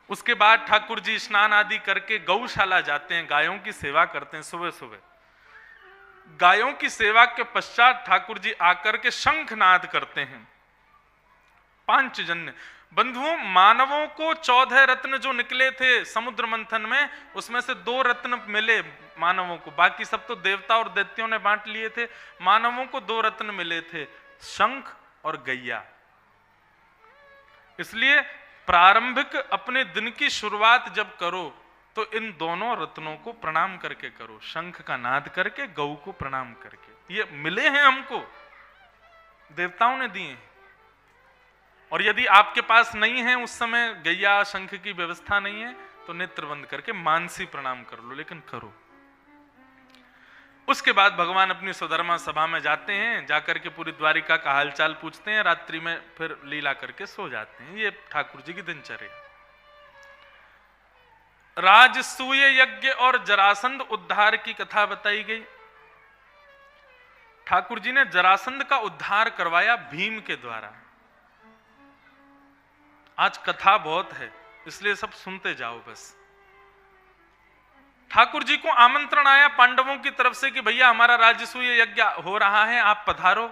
उसके बाद ठाकुर जी स्नान आदि करके गौशाला जाते हैं, गायों की सेवा करते हैं सुबह सुबह। गायों की सेवा के पश्चात ठाकुर जी आकर के शंखनाद करते हैं। पांचजन्य बंधुओं, मानवों को 14 रत्न जो निकले थे समुद्र मंथन में, उसमें से 2 रत्न मिले मानवों को, बाकी सब तो देवता और दैत्यों ने बांट लिए थे। मानवों को 2 रत्न मिले थे, शंख और गैया। इसलिए प्रारंभिक अपने दिन की शुरुआत जब करो तो इन दोनों रत्नों को प्रणाम करके करो, शंख का नाद करके, गौ को प्रणाम करके। ये मिले हैं हमको, देवताओं ने दिए हैं। और यदि आपके पास नहीं है उस समय गैया शंख की व्यवस्था नहीं है, तो नेत्र बंद करके मानसी प्रणाम कर लो, लेकिन करो। उसके बाद भगवान अपनी सुधर्मा सभा में जाते हैं, जाकर के पूरी द्वारिका का हालचाल पूछते हैं, रात्रि में फिर लीला करके सो जाते हैं। ये ठाकुर जी की दिनचर्या। राजसूय यज्ञ और जरासंध उद्धार की कथा बताई गई। ठाकुर जी ने जरासंध का उद्धार करवाया भीम के द्वारा। आज कथा बहुत है, इसलिए सब सुनते जाओ बस। ठाकुर जी को आमंत्रण आया पांडवों की तरफ से कि भैया हमारा राजसूय यज्ञ हो रहा है, आप पधारो,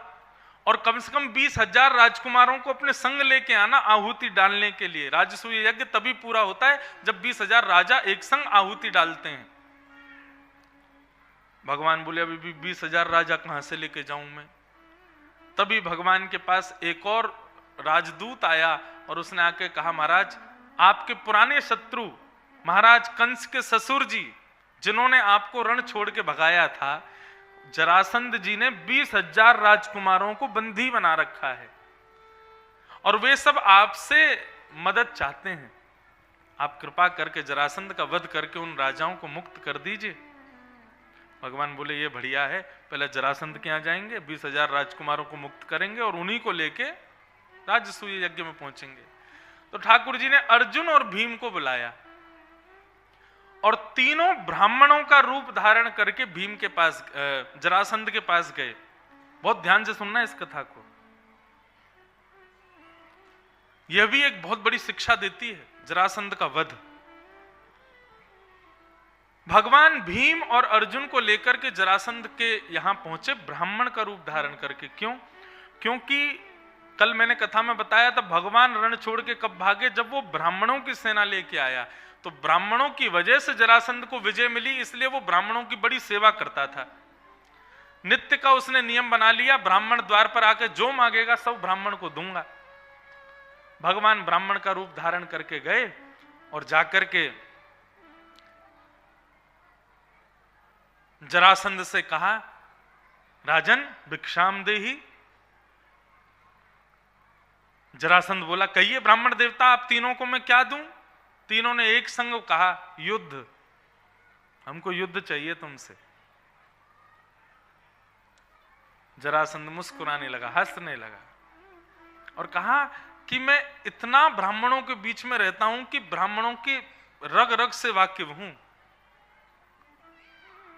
और कम से कम 20,000 राजकुमारों को अपने संग लेके आना आहुति डालने के लिए। राजसूय यज्ञ तभी पूरा होता है जब 20,000 राजा एक संग आहुति डालते हैं। भगवान बोले अभी भी 20,000 राजा कहां से लेके जाऊं मैं। तभी भगवान के पास एक और राजदूत आया और उसने आके कहा, महाराज आपके पुराने शत्रु महाराज कंस के ससुर जी, जिन्होंने आपको रण छोड़ के भगाया था, जरासंध जी ने 20,000 राजकुमारों को बंदी बना रखा है और वे सब आपसे मदद चाहते हैं। आप कृपा करके जरासंध का वध करके उन राजाओं को मुक्त कर दीजिए। भगवान बोले ये बढ़िया है, पहले जरासंध के यहां जाएंगे, 20,000 राजकुमारों को मुक्त करेंगे और उन्हीं को लेके राजसूय यज्ञ में पहुंचेंगे। तो ठाकुर जी ने अर्जुन और भीम को बुलाया और तीनों ब्राह्मणों का रूप धारण करके भीम के पास, जरासंध के पास गए। बहुत ध्यान से सुनना इस कथा को, यह भी एक बहुत बड़ी शिक्षा देती है। जरासंध का वध, भगवान भीम और अर्जुन को लेकर के जरासंध के यहां पहुंचे ब्राह्मण का रूप धारण करके। क्यों? क्योंकि कल मैंने कथा में बताया था भगवान रण छोड़ के कब भागे, जब वो ब्राह्मणों की सेना लेके आया। तो ब्राह्मणों की वजह से जरासंध को विजय मिली, इसलिए वो ब्राह्मणों की बड़ी सेवा करता था। नित्य का उसने नियम बना लिया, ब्राह्मण द्वार पर आके जो मांगेगा सब ब्राह्मण को दूंगा। भगवान ब्राह्मण का रूप धारण करके गए और जाकर के जरासंध से कहा, राजन भिक्षाम देहि। जरासंध बोला, कहिए ब्राह्मण देवता, आप तीनों को मैं क्या दूं? तीनों ने एक संग कहा, युद्ध, हमको युद्ध चाहिए तुमसे। जरासंध मुस्कुराने लगा, हंसने लगा और कहा कि मैं इतना ब्राह्मणों के बीच में रहता हूं कि ब्राह्मणों की रग रग से वाकिफ हूं।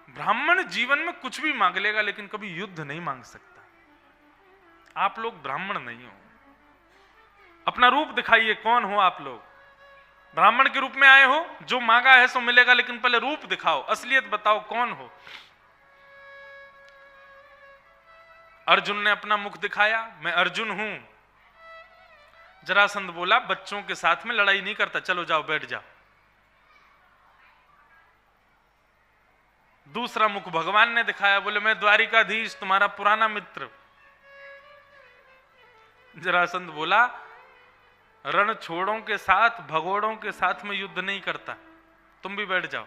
ब्राह्मण जीवन में कुछ भी मांग लेगा लेकिन कभी युद्ध नहीं मांग सकता। आप लोग ब्राह्मण नहीं हो, अपना रूप दिखाइए, कौन हो आप लोग? ब्राह्मण के रूप में आए हो, जो मांगा है सो मिलेगा, लेकिन पहले रूप दिखाओ, असलियत बताओ, कौन हो? अर्जुन ने अपना मुख दिखाया, मैं अर्जुन हूं। जरासंध बोला, बच्चों के साथ में लड़ाई नहीं करता, चलो जाओ बैठ जाओ। दूसरा मुख भगवान ने दिखाया, बोले मैं द्वारिकाधीश, तुम्हारा पुराना मित्र। जरासंध बोला, रण छोड़ों के साथ, भगोड़ों के साथ में युद्ध नहीं करता, तुम भी बैठ जाओ।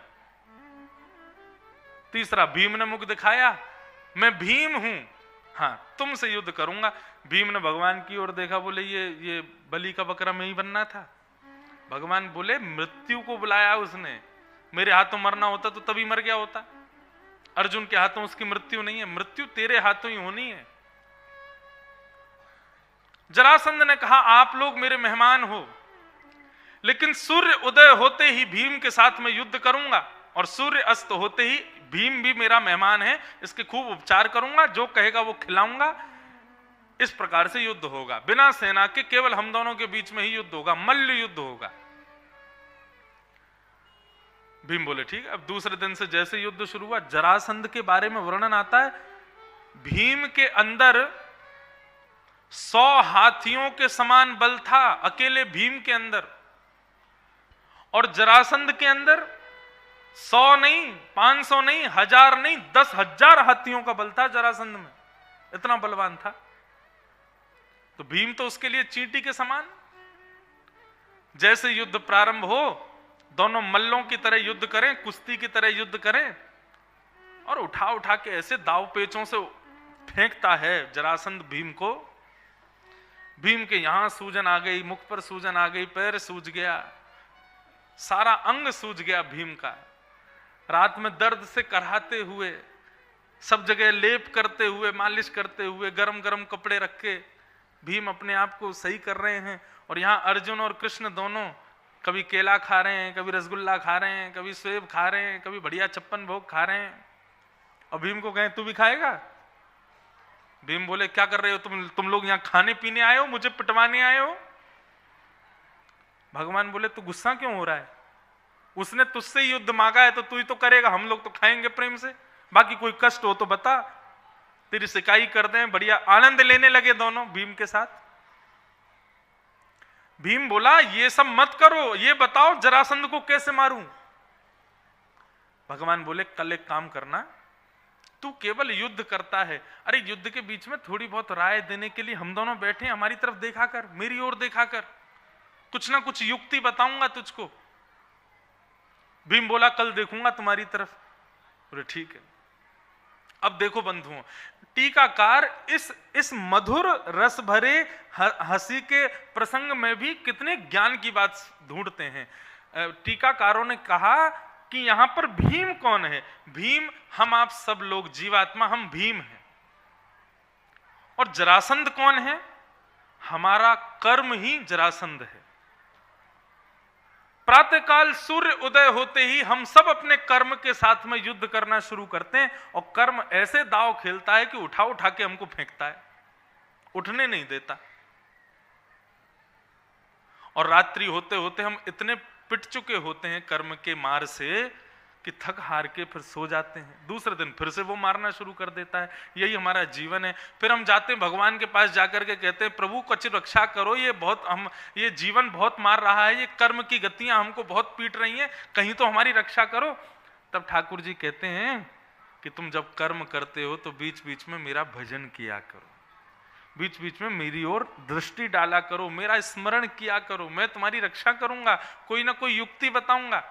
तीसरा भीम ने मुख दिखाया, मैं भीम हूं, हाँ तुमसे युद्ध करूंगा। भीम ने भगवान की ओर देखा, बोले ये बलि का बकरा में ही बनना था। भगवान बोले, मृत्यु को बुलाया उसने, मेरे हाथों मरना होता तो तभी मर गया होता। अर्जुन के हाथों उसकी मृत्यु नहीं है, मृत्यु तेरे हाथों ही होनी है। जरासंध ने कहा, आप लोग मेरे मेहमान हो, लेकिन सूर्य उदय होते ही भीम के साथ में युद्ध करूंगा और सूर्य अस्त होते ही भीम भी मेरा मेहमान है, इसके खूब उपचार करूंगा, जो कहेगा वो खिलाऊंगा। इस प्रकार से युद्ध होगा, बिना सेना के, केवल हम दोनों के बीच में ही युद्ध होगा, मल्ल युद्ध होगा। भीम बोले ठीक। अब दूसरे दिन से जैसे युद्ध शुरू हुआ, जरासंध के बारे में वर्णन आता है, भीम के अंदर 100 हाथियों के समान बल था अकेले भीम के अंदर, और जरासंध के अंदर 100 नहीं, 500 नहीं, 1000 नहीं, 10,000 हाथियों का बल था जरासंध में, इतना बलवान था। तो भीम तो उसके लिए चींटी के समान। जैसे युद्ध प्रारंभ हो, दोनों मल्लों की तरह युद्ध करें, कुश्ती की तरह युद्ध करें, और उठा उठा के ऐसे दाव पेचों से फेंकता है जरासंध भीम को। भीम के यहां सूजन आ गई, मुख पर सूजन आ गई, पैर सूज गया, सारा अंग सूज गया भीम का। रात में दर्द से कराहते हुए, सब जगह लेप करते हुए, मालिश करते हुए, गरम गरम कपड़े रख के भीम अपने आप को सही कर रहे हैं। और यहां अर्जुन और कृष्ण दोनों कभी केला खा रहे हैं, कभी रसगुल्ला खा रहे हैं, कभी सेब खा रहे हैं, कभी बढ़िया 56 भोग खा रहे हैं। और भीम को कहें तू भी खाएगा, भीम बोले क्या कर रहे हो तुम लोग यहाँ खाने पीने आए हो, मुझे पिटवाने आए हो? भगवान बोले तू गुस्सा क्यों हो रहा है? उसने तुझसे युद्ध मांगा है तो तू ही तो करेगा, हम लोग तो खाएंगे प्रेम से, बाकी कोई कष्ट हो तो बता, तेरी सिकाई कर दें। बढ़िया आनंद लेने लगे दोनों भीम के साथ। भीम बोला ये सब मत करो, ये बताओ जरासंध को कैसे मारूं? भगवान बोले कल एक काम करना, तू केवल युद्ध करता है, अरे युद्ध के बीच में थोड़ी बहुत राय देने के लिए हम दोनों बैठे, हमारी तरफ देखा कर, मेरी ओर देखा कर, कुछ ना कुछ युक्ति बताऊंगा तुझको। भीम बोला कल देखूंगा तुम्हारी तरफ। बोले ठीक है। अब देखो बंधुओं, टीकाकार इस मधुर रस भरे हंसी के प्रसंग में भी कितने ज्ञान की बात ढूंढते हैं। टीकाकारों ने कहा कि यहां पर भीम कौन है? भीम हम आप सब लोग जीवात्मा, हम भीम हैं। और जरासंध कौन है? हमारा कर्म ही जरासंध है। प्रातःकाल सूर्य उदय होते ही हम सब अपने कर्म के साथ में युद्ध करना शुरू करते हैं, और कर्म ऐसे दांव खेलता है कि उठा उठा के हमको फेंकता है, उठने नहीं देता। और रात्रि होते होते हम इतने पिट चुके होते हैं कर्म के मार से कि थक हार के फिर सो जाते हैं, दूसरे दिन फिर से वो मारना शुरू कर देता है। यही हमारा जीवन है। फिर हम जाते हैं भगवान के पास, जाकर के कहते हैं प्रभु कुछ रक्षा करो, ये जीवन बहुत मार रहा है, ये कर्म की गतियां हमको बहुत पीट रही हैं, कहीं तो हमारी रक्षा करो। तब ठाकुर जी कहते हैं कि तुम जब कर्म करते हो तो बीच बीच में मेरा भजन किया करो, बीच बीच में मेरी ओर दृष्टि डाला करो, मेरा स्मरण किया करो, मैं तुम्हारी रक्षा करूंगा, कोई ना कोई युक्ति बताऊंगा।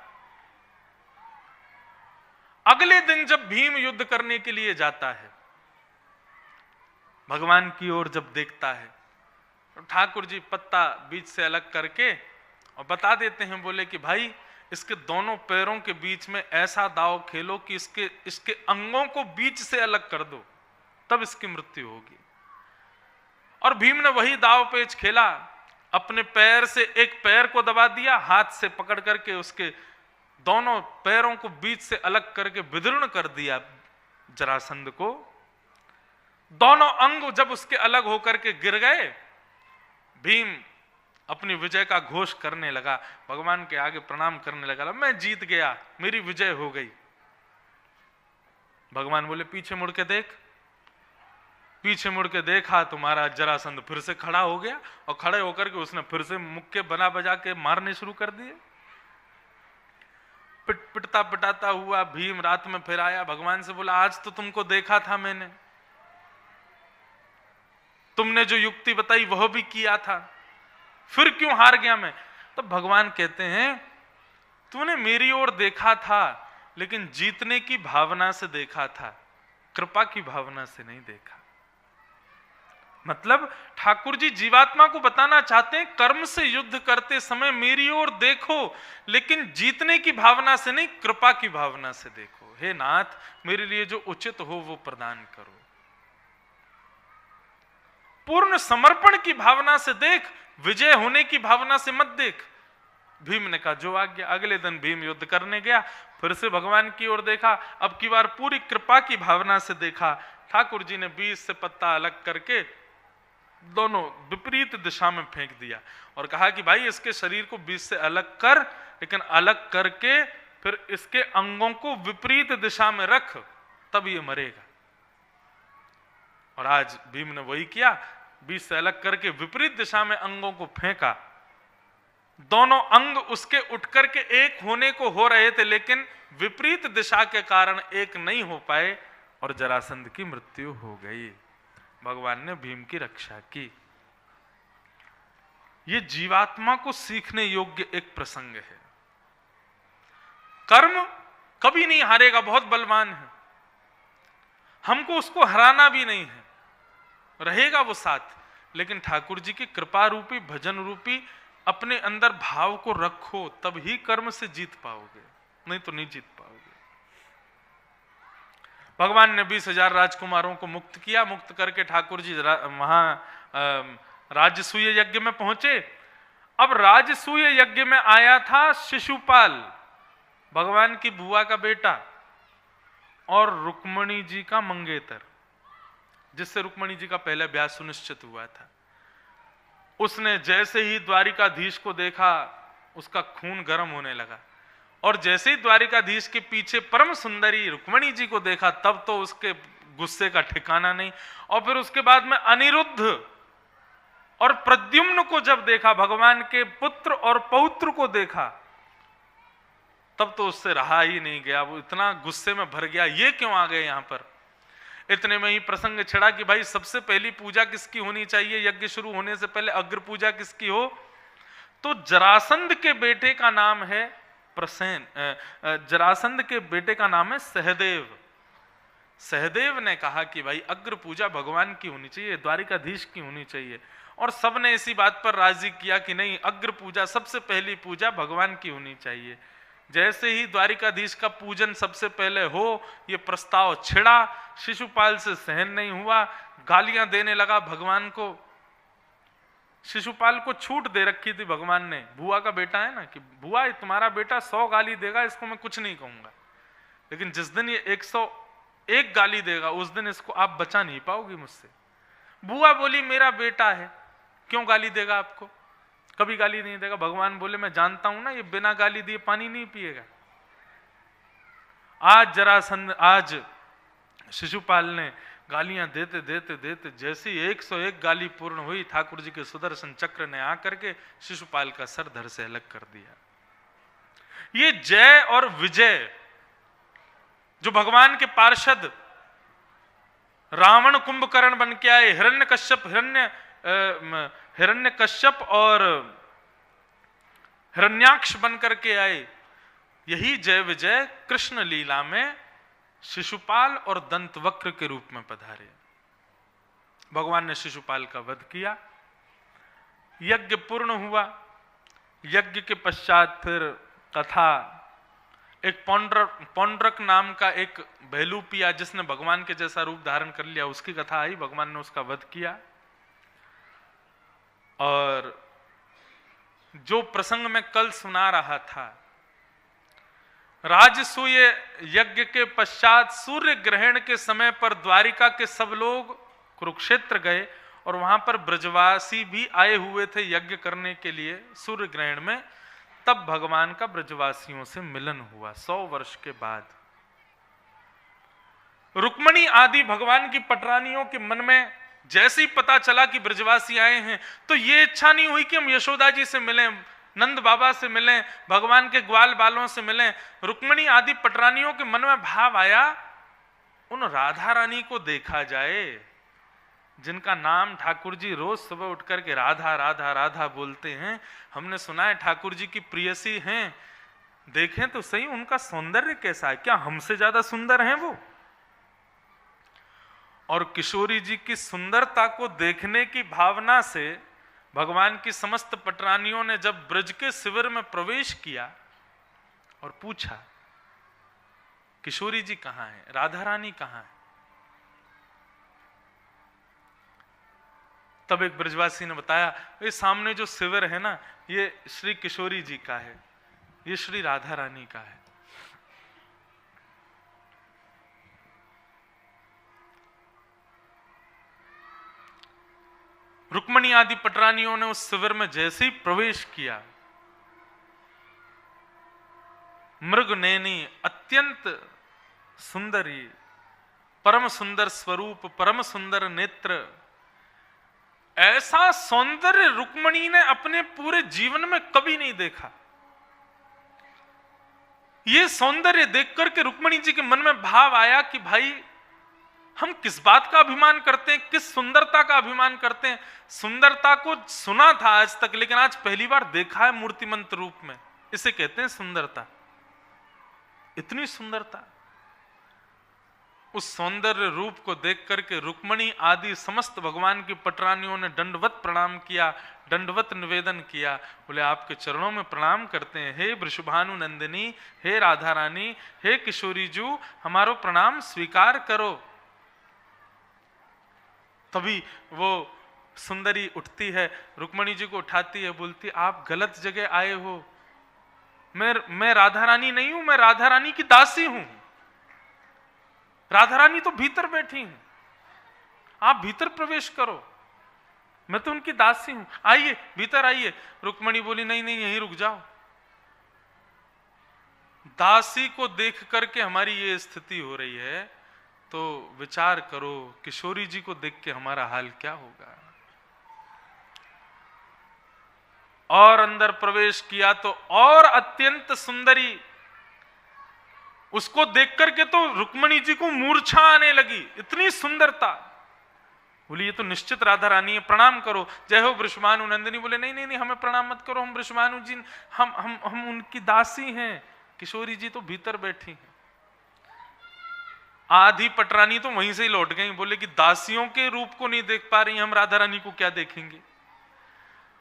अगले दिन जब भीम युद्ध करने के लिए जाता है, भगवान की ओर जब देखता है तो ठाकुर जी पत्ता बीच से अलग करके और बता देते हैं, बोले कि भाई इसके दोनों पैरों के बीच में ऐसा दांव खेलो कि इसके अंगों को बीच से अलग कर दो, तब इसकी मृत्यु होगी। और भीम ने वही दांव पेच खेला, अपने पैर से एक पैर को दबा दिया, हाथ से पकड़ करके उसके दोनों पैरों को बीच से अलग करके विदीर्ण कर दिया जरासंध को। दोनों अंग जब उसके अलग होकर के गिर गए, भीम अपनी विजय का घोष करने लगा, भगवान के आगे प्रणाम करने लगा, मैं जीत गया, मेरी विजय हो गई। भगवान बोले पीछे मुड़ के देख। पीछे मुड़ के देखा तो महाराज जरासंध फिर से खड़ा हो गया, और खड़े होकर के उसने फिर से मुक्के बना बजा के मारने शुरू कर दिए। पिटता पिटाता हुआ भीम रात में फिर आया, भगवान से बोला आज तो तुमको देखा था मैंने, तुमने जो युक्ति बताई वह भी किया था, फिर क्यों हार गया मैं? तो भगवान कहते हैं तूने मेरी ओर देखा था, लेकिन जीतने की भावना से देखा था, कृपा की भावना से नहीं देखा। मतलब ठाकुर जी जीवात्मा को बताना चाहते हैं कर्म से युद्ध करते समय मेरी ओर देखो, लेकिन जीतने की भावना से नहीं, कृपा की भावना से देखो। हे नाथ, मेरे लिए जो उचित हो वो प्रदान करो। पूर्ण समर्पण की भावना से देख, विजय होने की भावना से मत देख। भीम ने कहा जो आज्ञा। अगले दिन भीम युद्ध करने गया, फिर से भगवान की ओर देखा, अब की बार पूरी कृपा की भावना से देखा। ठाकुर जी ने बीच से पत्ता अलग करके दोनों विपरीत दिशा में फेंक दिया और कहा कि भाई इसके शरीर को बीच से अलग कर, लेकिन अलग करके फिर इसके अंगों को विपरीत दिशा में रख, तब ये मरेगा। और आज भीम ने वही किया, बीच से अलग करके विपरीत दिशा में अंगों को फेंका। दोनों अंग उसके उठ करके एक होने को हो रहे थे, लेकिन विपरीत दिशा के कारण एक नहीं हो पाए और जरासंध की मृत्यु हो गई। भगवान ने भीम की रक्षा की। ये जीवात्मा को सीखने योग्य एक प्रसंग है। कर्म कभी नहीं हारेगा, बहुत बलवान है, हमको उसको हराना भी नहीं है, रहेगा वो साथ। लेकिन ठाकुर जी की कृपा रूपी भजन रूपी अपने अंदर भाव को रखो, तब ही कर्म से जीत पाओगे, नहीं तो नहीं जीत पाओगे। भगवान ने 20,000 राजकुमारों को मुक्त किया। मुक्त करके ठाकुर जी वहां राजसूय यज्ञ में पहुंचे। अब राजसूय यज्ञ में आया था शिशुपाल, भगवान की बुआ का बेटा, और रुक्मणी जी का मंगेतर। जिससे रुक्मणी जी का पहले ब्याह सुनिश्चित हुआ था। उसने जैसे ही द्वारिकाधीश को देखा उसका खून गर्म होने लगा, और जैसे ही द्वारिकाधीश के पीछे परम सुंदरी रुक्मणी जी को देखा तब तो उसके गुस्से का ठिकाना नहीं। और फिर उसके बाद में अनिरुद्ध और प्रद्युम्न को जब देखा, भगवान के पुत्र और पौत्र को देखा, तब तो उससे रहा ही नहीं गया। वो इतना गुस्से में भर गया, ये क्यों आ गए यहां पर। इतने में ही प्रसंग छिड़ा कि भाई सबसे पहली पूजा किसकी होनी चाहिए, यज्ञ शुरू होने से पहले अग्र पूजा किसकी हो। तो जरासंध के बेटे का नाम है प्रसेन, जरासंध के बेटे का नाम है सहदेव। सहदेव ने कहा कि भाई अग्र पूजा भगवान की होनी चाहिए, द्वारिकाधीश की होनी चाहिए। और सबने इसी बात पर राजी किया कि नहीं, अग्र पूजा सबसे पहली पूजा भगवान की होनी चाहिए। जैसे ही द्वारिकाधीश का पूजन सबसे पहले हो, ये प्रस्ताव छिड़ा, शिशुपाल से सहन नहीं हुआ, गालियां देने लगा भगवान को। शिशुपाल को छूट दे रखी थी भगवान ने, बुआ का बेटा है ना, कि बुआ तुम्हारा बेटा 100 गाली देगा, इसको मैं कुछ नहीं कहूंगा, लेकिन जिस दिन ये 101 गाली देगा उस दिन इसको आप बचा नहीं पाओगी मुझसे। बुआ बोली मेरा बेटा है, क्यों गाली देगा आपको, कभी गाली नहीं देगा। भगवान बोले मैं जानता हूं ना, ये बिना गाली दिए पानी नहीं पिएगा। आज शिशुपाल ने गालियां देते देते देते जैसी 101 गाली पूर्ण हुई, ठाकुर जी के सुदर्शन चक्र ने आकर के शिशुपाल का सर धड़ से अलग कर दिया। ये जय और विजय जो भगवान के पार्षद रावण कुंभकर्ण बन के आए, हिरण्यकश्यप और हिरण्याक्ष बन करके आए, यही जय विजय कृष्ण लीला में शिशुपाल और दंतवक्र के रूप में पधारे। भगवान ने शिशुपाल का वध किया, यज्ञ पूर्ण हुआ। यज्ञ के पश्चात फिर कथा, एक पौंड्रक नाम का एक भेलूपिया जिसने भगवान के जैसा रूप धारण कर लिया, उसकी कथा आई, भगवान ने उसका वध किया। और जो प्रसंग मैं कल सुना रहा था, राजसूय यज्ञ के पश्चात सूर्य ग्रहण के समय पर द्वारिका के सब लोग कुरुक्षेत्र गए, और वहां पर ब्रजवासी भी आए हुए थे यज्ञ करने के लिए सूर्य ग्रहण में। तब भगवान का ब्रजवासियों से मिलन हुआ 100 वर्ष के बाद। रुक्मणी आदि भगवान की पटरानियों के मन में जैसे ही पता चला कि ब्रजवासी आए हैं, तो ये इच्छा नहीं हुई कि हम यशोदा जी से मिलें, नंद बाबा से मिलें, भगवान के ग्वाल बालों से मिलें। रुक्मणी आदि पटरानियों के मन में भाव आया, उन राधा रानी को देखा जाए जिनका नाम ठाकुर जी रोज सुबह उठ करके राधा राधा राधा बोलते हैं। हमने सुना है ठाकुर जी की प्रियसी हैं, देखें तो सही उनका सौंदर्य कैसा है, क्या हमसे ज्यादा सुंदर हैं वो। और किशोरी जी की सुंदरता को देखने की भावना से भगवान की समस्त पटरानियों ने जब ब्रज के शिविर में प्रवेश किया और पूछा किशोरी जी कहां है, राधा रानी कहां है, तब एक ब्रजवासी ने बताया ये सामने जो शिविर है ना, ये श्री किशोरी जी का है, ये श्री राधा रानी का है। रुक्मणी आदि पटरानियों ने उस शिविर में जैसे ही प्रवेश किया, मृगनयनी अत्यंत सुंदरी, परम सुंदर स्वरूप, परम सुंदर नेत्र, ऐसा सौंदर्य रुक्मणी ने अपने पूरे जीवन में कभी नहीं देखा। यह सौंदर्य देख करके रुक्मणी जी के मन में भाव आया कि भाई हम किस बात का अभिमान करते हैं, किस सुंदरता का अभिमान करते हैं। सुंदरता को सुना था आज तक, लेकिन आज पहली बार देखा है मूर्तिमंत रूप में, इसे कहते हैं सुंदरता। इतनी सुंदरता, उस सौंदर्य रूप को देख करके रुक्मणी आदि समस्त भगवान की पटरानियों ने दंडवत प्रणाम किया, दंडवत निवेदन किया। बोले आपके चरणों में प्रणाम करते हैं, हे वृषभानु नंदिनी, हे राधा रानी, हे किशोरी जू, हमारो प्रणाम स्वीकार करो। तभी वो सुंदरी उठती है, रुक्मणी जी को उठाती है, बोलती आप गलत जगह आए हो, मैं राधा रानी नहीं हूं, मैं राधा रानी की दासी हूं, राधा रानी तो भीतर बैठी हूं, आप भीतर प्रवेश करो, मैं तो उनकी दासी हूं, आइए भीतर आइए। रुक्मणी बोली नहीं नहीं यहीं रुक जाओ। दासी को देख करके हमारी ये स्थिति हो रही है, तो विचार करो किशोरी जी को देख के हमारा हाल क्या होगा। और अंदर प्रवेश किया तो और अत्यंत सुंदरी, उसको देख करके तो रुक्मणी जी को मूर्छा आने लगी, इतनी सुंदरता। बोली ये तो निश्चित राधा रानी है, प्रणाम करो, जय हो वृषभानु नंदिनी। बोले नहीं नहीं नहीं, हमें प्रणाम मत करो, हम वृषभानु जी हम उनकी दासी हैं। किशोरी जी तो भीतर बैठी हैं। आधी पटरानी तो वहीं से ही लौट गई, बोले कि दासियों के रूप को नहीं देख पा रही, हम राधा रानी को क्या देखेंगे।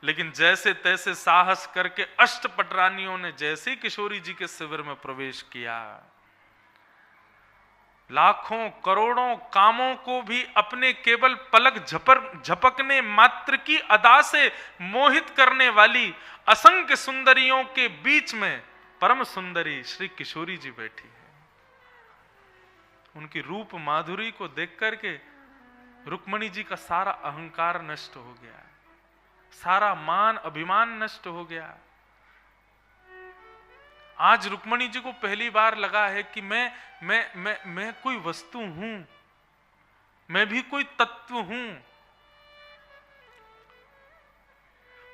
लेकिन जैसे तैसे साहस करके अष्ट पटरानियों ने जैसे ही किशोरी जी के शिविर में प्रवेश किया, लाखों करोड़ों कामों को भी अपने केवल पलक झपकने मात्र की अदा से मोहित करने वाली असंख्य सुंदरियों के बीच में परम सुंदरी श्री किशोरी जी बैठी है। उनकी रूप माधुरी को देख करके रुक्मणी जी का सारा अहंकार नष्ट हो गया, सारा मान अभिमान नष्ट हो गया। आज रुक्मणी जी को पहली बार लगा है कि मैं कोई वस्तु हूं, मैं भी कोई तत्व हूं।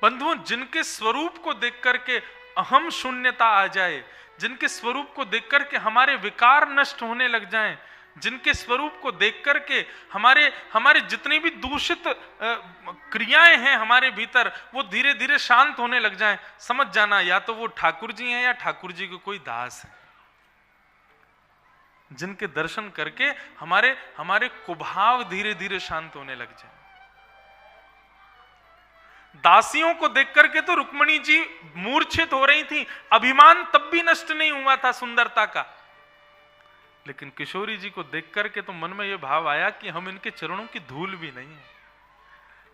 बंधुओं, जिनके स्वरूप को देख करके अहम शून्यता आ जाए, जिनके स्वरूप को देख करके हमारे विकार नष्ट होने लग जाएं, जिनके स्वरूप को देख करके हमारे जितनी भी दूषित क्रियाएं हैं हमारे भीतर, वो धीरे धीरे शांत होने लग जाएं, समझ जाना या तो वो ठाकुर जी हैं या ठाकुर जी के कोई दास हैं। जिनके दर्शन करके हमारे कुभाव धीरे धीरे शांत होने लग जाए। दासियों को देख करके तो रुक्मणी जी मूर्छित हो रही थी, अभिमान तब भी नष्ट नहीं हुआ था सुंदरता का। लेकिन किशोरी जी को देख करके तो मन में यह भाव आया कि हम इनके चरणों की धूल भी नहीं है।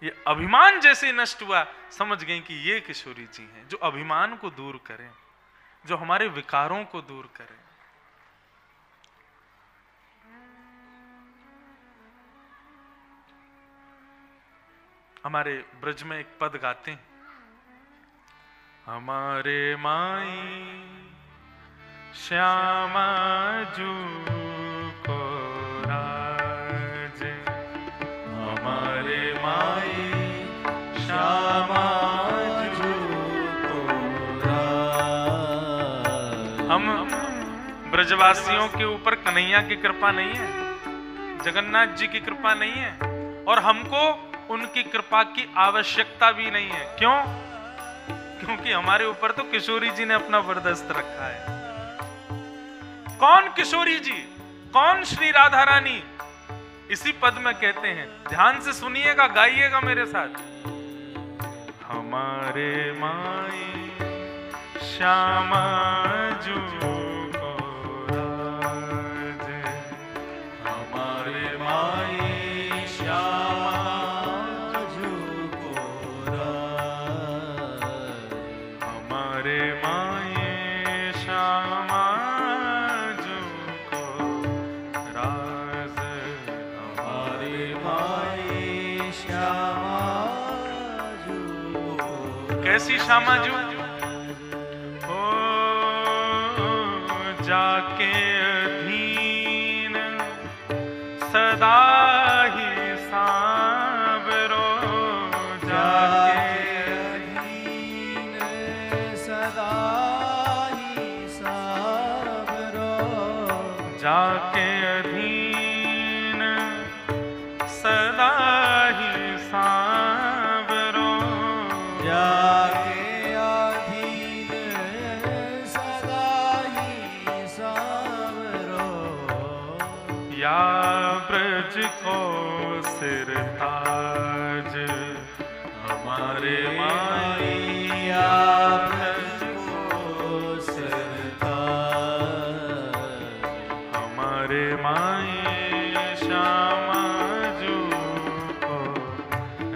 ये अभिमान जैसे नष्ट हुआ, समझ गई कि ये किशोरी जी हैं जो अभिमान को दूर करें, जो हमारे विकारों को दूर करें। हमारे ब्रज में एक पद गाते हैं, हमारे माई श्यामा जू को राज, हमारे माई श्यामा जू को राज। हम ब्रजवासियों के ऊपर कन्हैया की कृपा नहीं है, जगन्नाथ जी की कृपा नहीं है, और हमको उनकी कृपा की आवश्यकता भी नहीं है। क्यों? क्योंकि हमारे ऊपर तो किशोरी जी ने अपना वरदस्त रखा है। कौन किशोरी जी, कौन श्री राधा रानी? इसी पद में कहते हैं, ध्यान से सुनिएगा, गाइएगा मेरे साथ। हमारे माई श्यामा जू को राज, हमारे माई श्यामा जू को राज, हमारे माई श्यामा कैसी श्यामा जू? हो जाके अधीन सदा ही सांवरो, जाके अधीन सदा ही सांवरो, जाके अधीन सदा ही सांवरो, जाके अधीन सदा ही सांवरो, या ब्रज को सिर ताज हमारे माई, या ब्रज को सिर ताज हमारे माई श्यामा जू को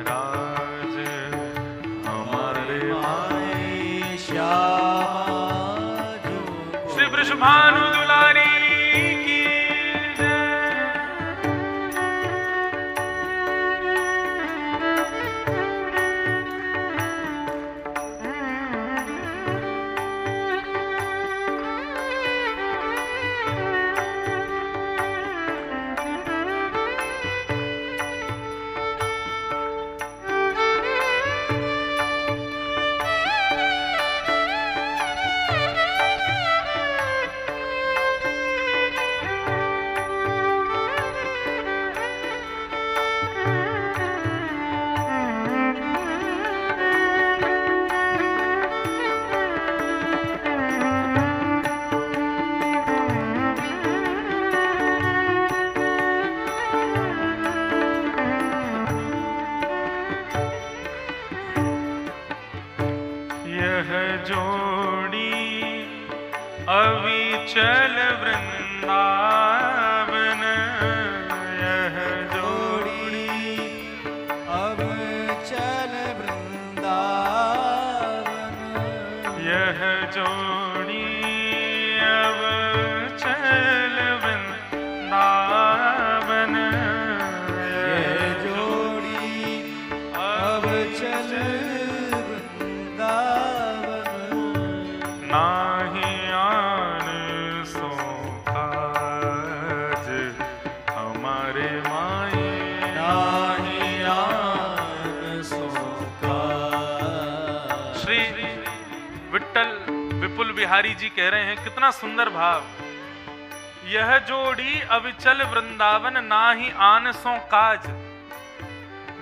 राज, हमारे माई श्यामा जू। श्री वृषभानु दुलारी की जय। यह जोड़ी अविचल वृंदावन, यह जोड़ी अविचल वृंदावन, यह जोड़ी अविचल वृंदावन, यह जोड़ी अविचल नाही आन सो काज हमारे माए, नाही आन सो काज। श्री विट्ठल विपुल बिहारी जी कह रहे हैं, कितना सुंदर भाव। यह जोड़ी अविचल वृंदावन नाही आन सो काज।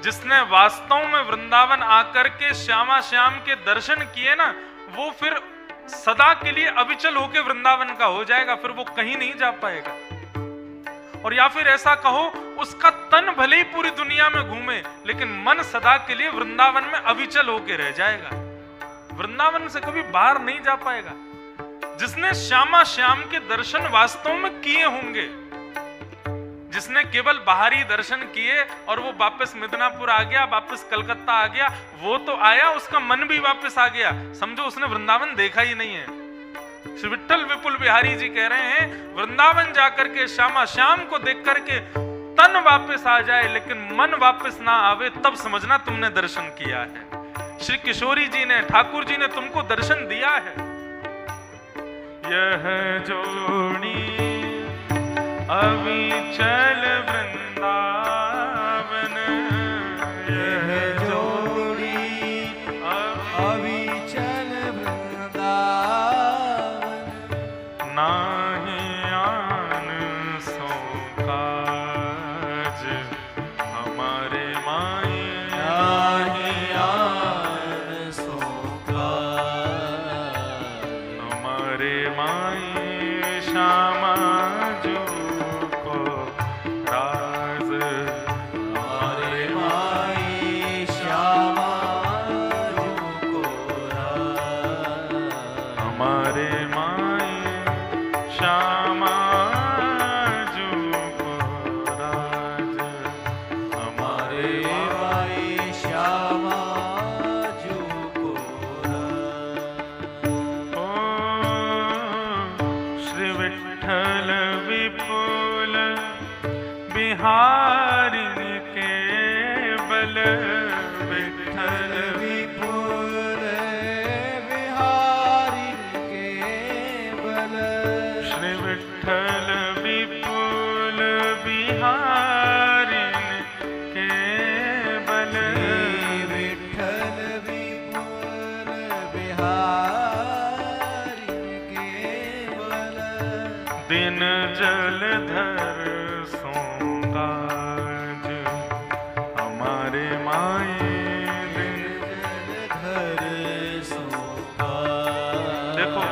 जिसने वास्तव में वृंदावन आकर के श्यामा श्याम के दर्शन किए ना, वो फिर सदा के लिए अविचल होके वृंदावन का हो जाएगा, फिर वो कहीं नहीं जा पाएगा। और या फिर ऐसा कहो, उसका तन भले ही पूरी दुनिया में घूमे, लेकिन मन सदा के लिए वृंदावन में अविचल होके रह जाएगा, वृंदावन से कभी बाहर नहीं जा पाएगा। जिसने श्यामा श्याम के दर्शन वास्तव में किए होंगे, जिसने केवल बाहरी दर्शन किए और वो वापस मिदनापुर आ गया, वापस कलकत्ता आ गया, वो तो आया, उसका मन भी वापस आ गया, समझो उसने वृंदावन देखा ही नहीं है। श्री विट्ठल विपुल बिहारी जी कह रहे हैं, वृंदावन जाकर के श्यामा श्याम को देख करके तन वापस आ जाए लेकिन मन वापस ना आवे, तब समझना तुमने दर्शन किया है। श्री किशोरी जी ने, ठाकुर जी ने तुमको दर्शन दिया है। यह जोड़ी अविचल वृंदावन, यह जोड़ी अविचल वृंदावन, नाही आन सो काज हमारे माए, नाही आन सो काज हमारे माए श्यामा जो हमारे माई श्यामा जो को राज, हमारे माए श्यामा जो को राज, हमारे माई श्यामा जो को राज। ओ श्री विट्ठल विपुल बिहारी के बल, विट्ठल विपुल बिहारी के बल, श्री विट्ठल विपुल बिहारी के बल, विट्ठल विपुल बिहारी के बल, दिन जलधर सोंगाज हमारे माए, दिन जलधर सोंगाज। देखो,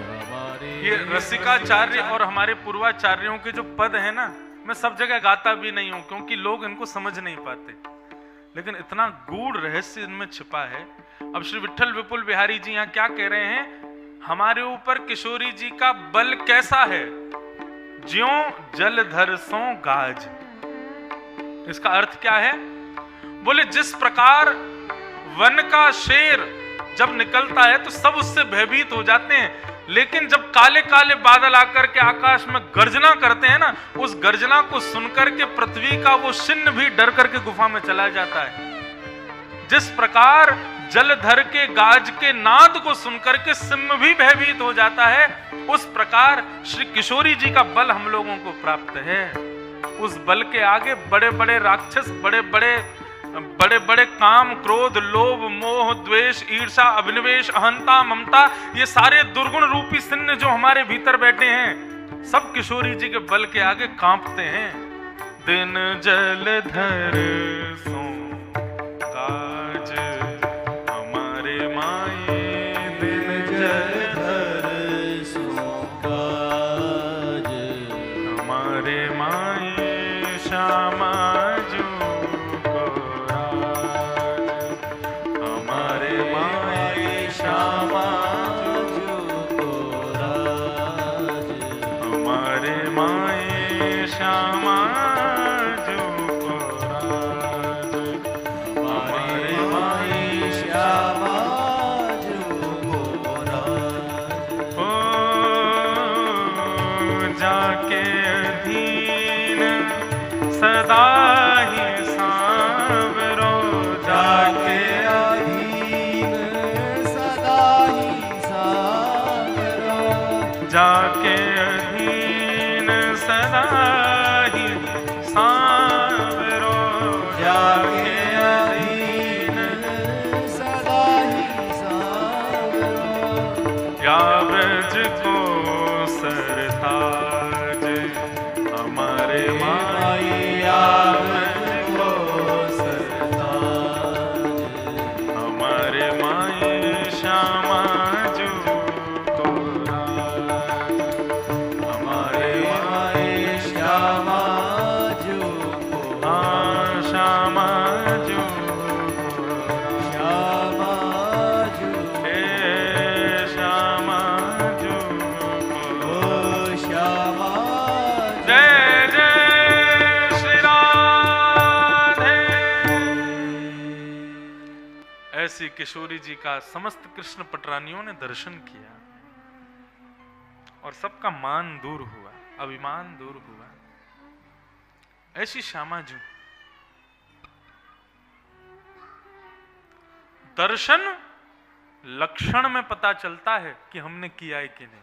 हमारे ये रसिकाचार्य और हमारे पूर्वाचार्यों के जो पद है ना, मैं सब जगह गाता भी नहीं हूं क्योंकि लोग इनको समझ नहीं पाते, लेकिन इतना गूढ़ रहस्य इनमें छिपा है। अब श्री विट्ठल विपुल बिहारी जी यहाँ क्या कह रहे हैं, हमारे ऊपर किशोरी जी का बल कैसा है, ज्यों जलधर सो गाज। इसका अर्थ क्या है? बोले जिस प्रकार वन का शेर जब निकलता है तो सब उससे भयभीत हो जाते हैं, लेकिन जब काले काले बादल आकर के आकाश में गर्जना करते हैं ना, उस गर्जना को सुनकर के पृथ्वी का वो सिन्न भी डर करके गुफा में चला जाता है। जिस प्रकार जलधर के गाज के नाद को सुनकर के सिंह भी भयभीत हो जाता है, उस प्रकार श्री किशोरी जी का बल हम लोगों को प्राप्त है। उस बल के आगे बड़े बड़े राक्षस, बड़े बड़े काम, क्रोध, लोभ, मोह, द्वेष, ईर्षा, अभिनिवेश, अहंता, ममता, ये सारे दुर्गुण रूपी सिन्न जो हमारे भीतर बैठे हैं, सब किशोरी जी के बल के आगे कांपते हैं। दिन जलधर सो काज हमारे माए, दिन जलधर सो काज हमारे माए, श्यामा जो हमारे माए श्यामा ऐसी किशोरी जी का समस्त कृष्ण पटरानियों ने दर्शन किया और सबका मान दूर हुआ, अभिमान दूर हुआ। ऐसी श्यामा जी दर्शन लक्षण में पता चलता है कि हमने किया है कि नहीं।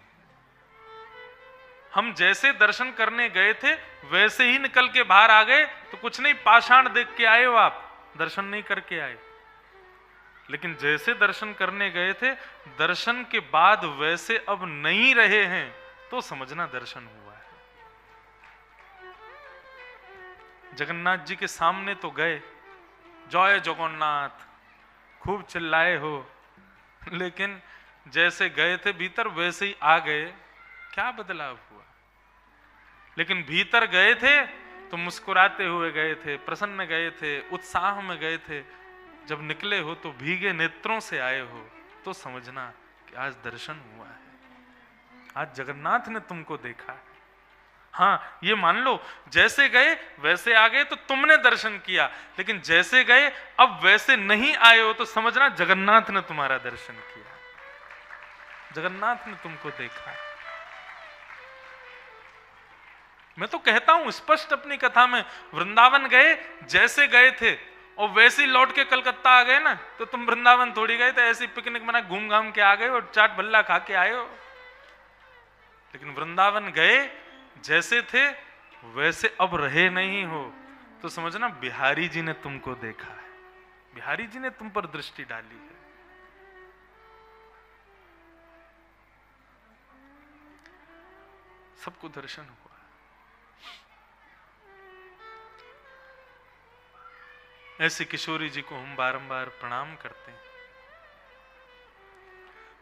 हम जैसे दर्शन करने गए थे वैसे ही निकल के बाहर आ गए तो कुछ नहीं, पाषाण देख के आए हो आप, दर्शन नहीं करके आए। लेकिन जैसे दर्शन करने गए थे दर्शन के बाद वैसे अब नहीं रहे हैं तो समझना दर्शन हुआ है। जगन्नाथ जी के सामने तो गए, जय जगन्नाथ खूब चिल्लाए हो, लेकिन जैसे गए थे भीतर वैसे ही आ गए, क्या बदलाव हुआ? लेकिन भीतर गए थे तो मुस्कुराते हुए गए थे, प्रसन्न गए थे, उत्साह में गए थे। जब निकले हो तो भीगे नेत्रों से आए हो तो समझना कि आज दर्शन हुआ है, आज जगन्नाथ ने तुमको देखा है। हाँ, ये मान लो जैसे गए वैसे आ गए तो तुमने दर्शन किया, लेकिन जैसे गए अब वैसे नहीं आए हो तो समझना जगन्नाथ ने तुम्हारा दर्शन किया, जगन्नाथ ने तुमको देखा है। मैं तो कहता हूं स्पष्ट अपनी कथा में, वृंदावन गए जैसे गए थे और वैसे ही लौट के कलकत्ता आ गए ना, तो तुम वृंदावन थोड़ी गए थे, ऐसी पिकनिक मना घूम घाम के आ गए और चाट भल्ला खा के आए हो। लेकिन वृंदावन गए जैसे थे वैसे अब रहे नहीं हो तो समझना बिहारी जी ने तुमको देखा है, बिहारी जी ने तुम पर दृष्टि डाली है। सबको दर्शन हुआ। ऐसे किशोरी जी को हम बारंबार प्रणाम करते हैं।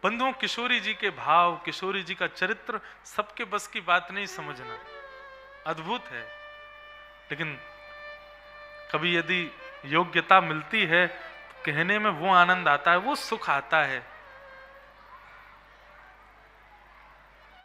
बंधुओं, किशोरी जी के भाव, किशोरी जी का चरित्र सबके बस की बात नहीं समझना, अद्भुत है। लेकिन कभी यदि योग्यता मिलती है तो कहने में वो आनंद आता है, वो सुख आता है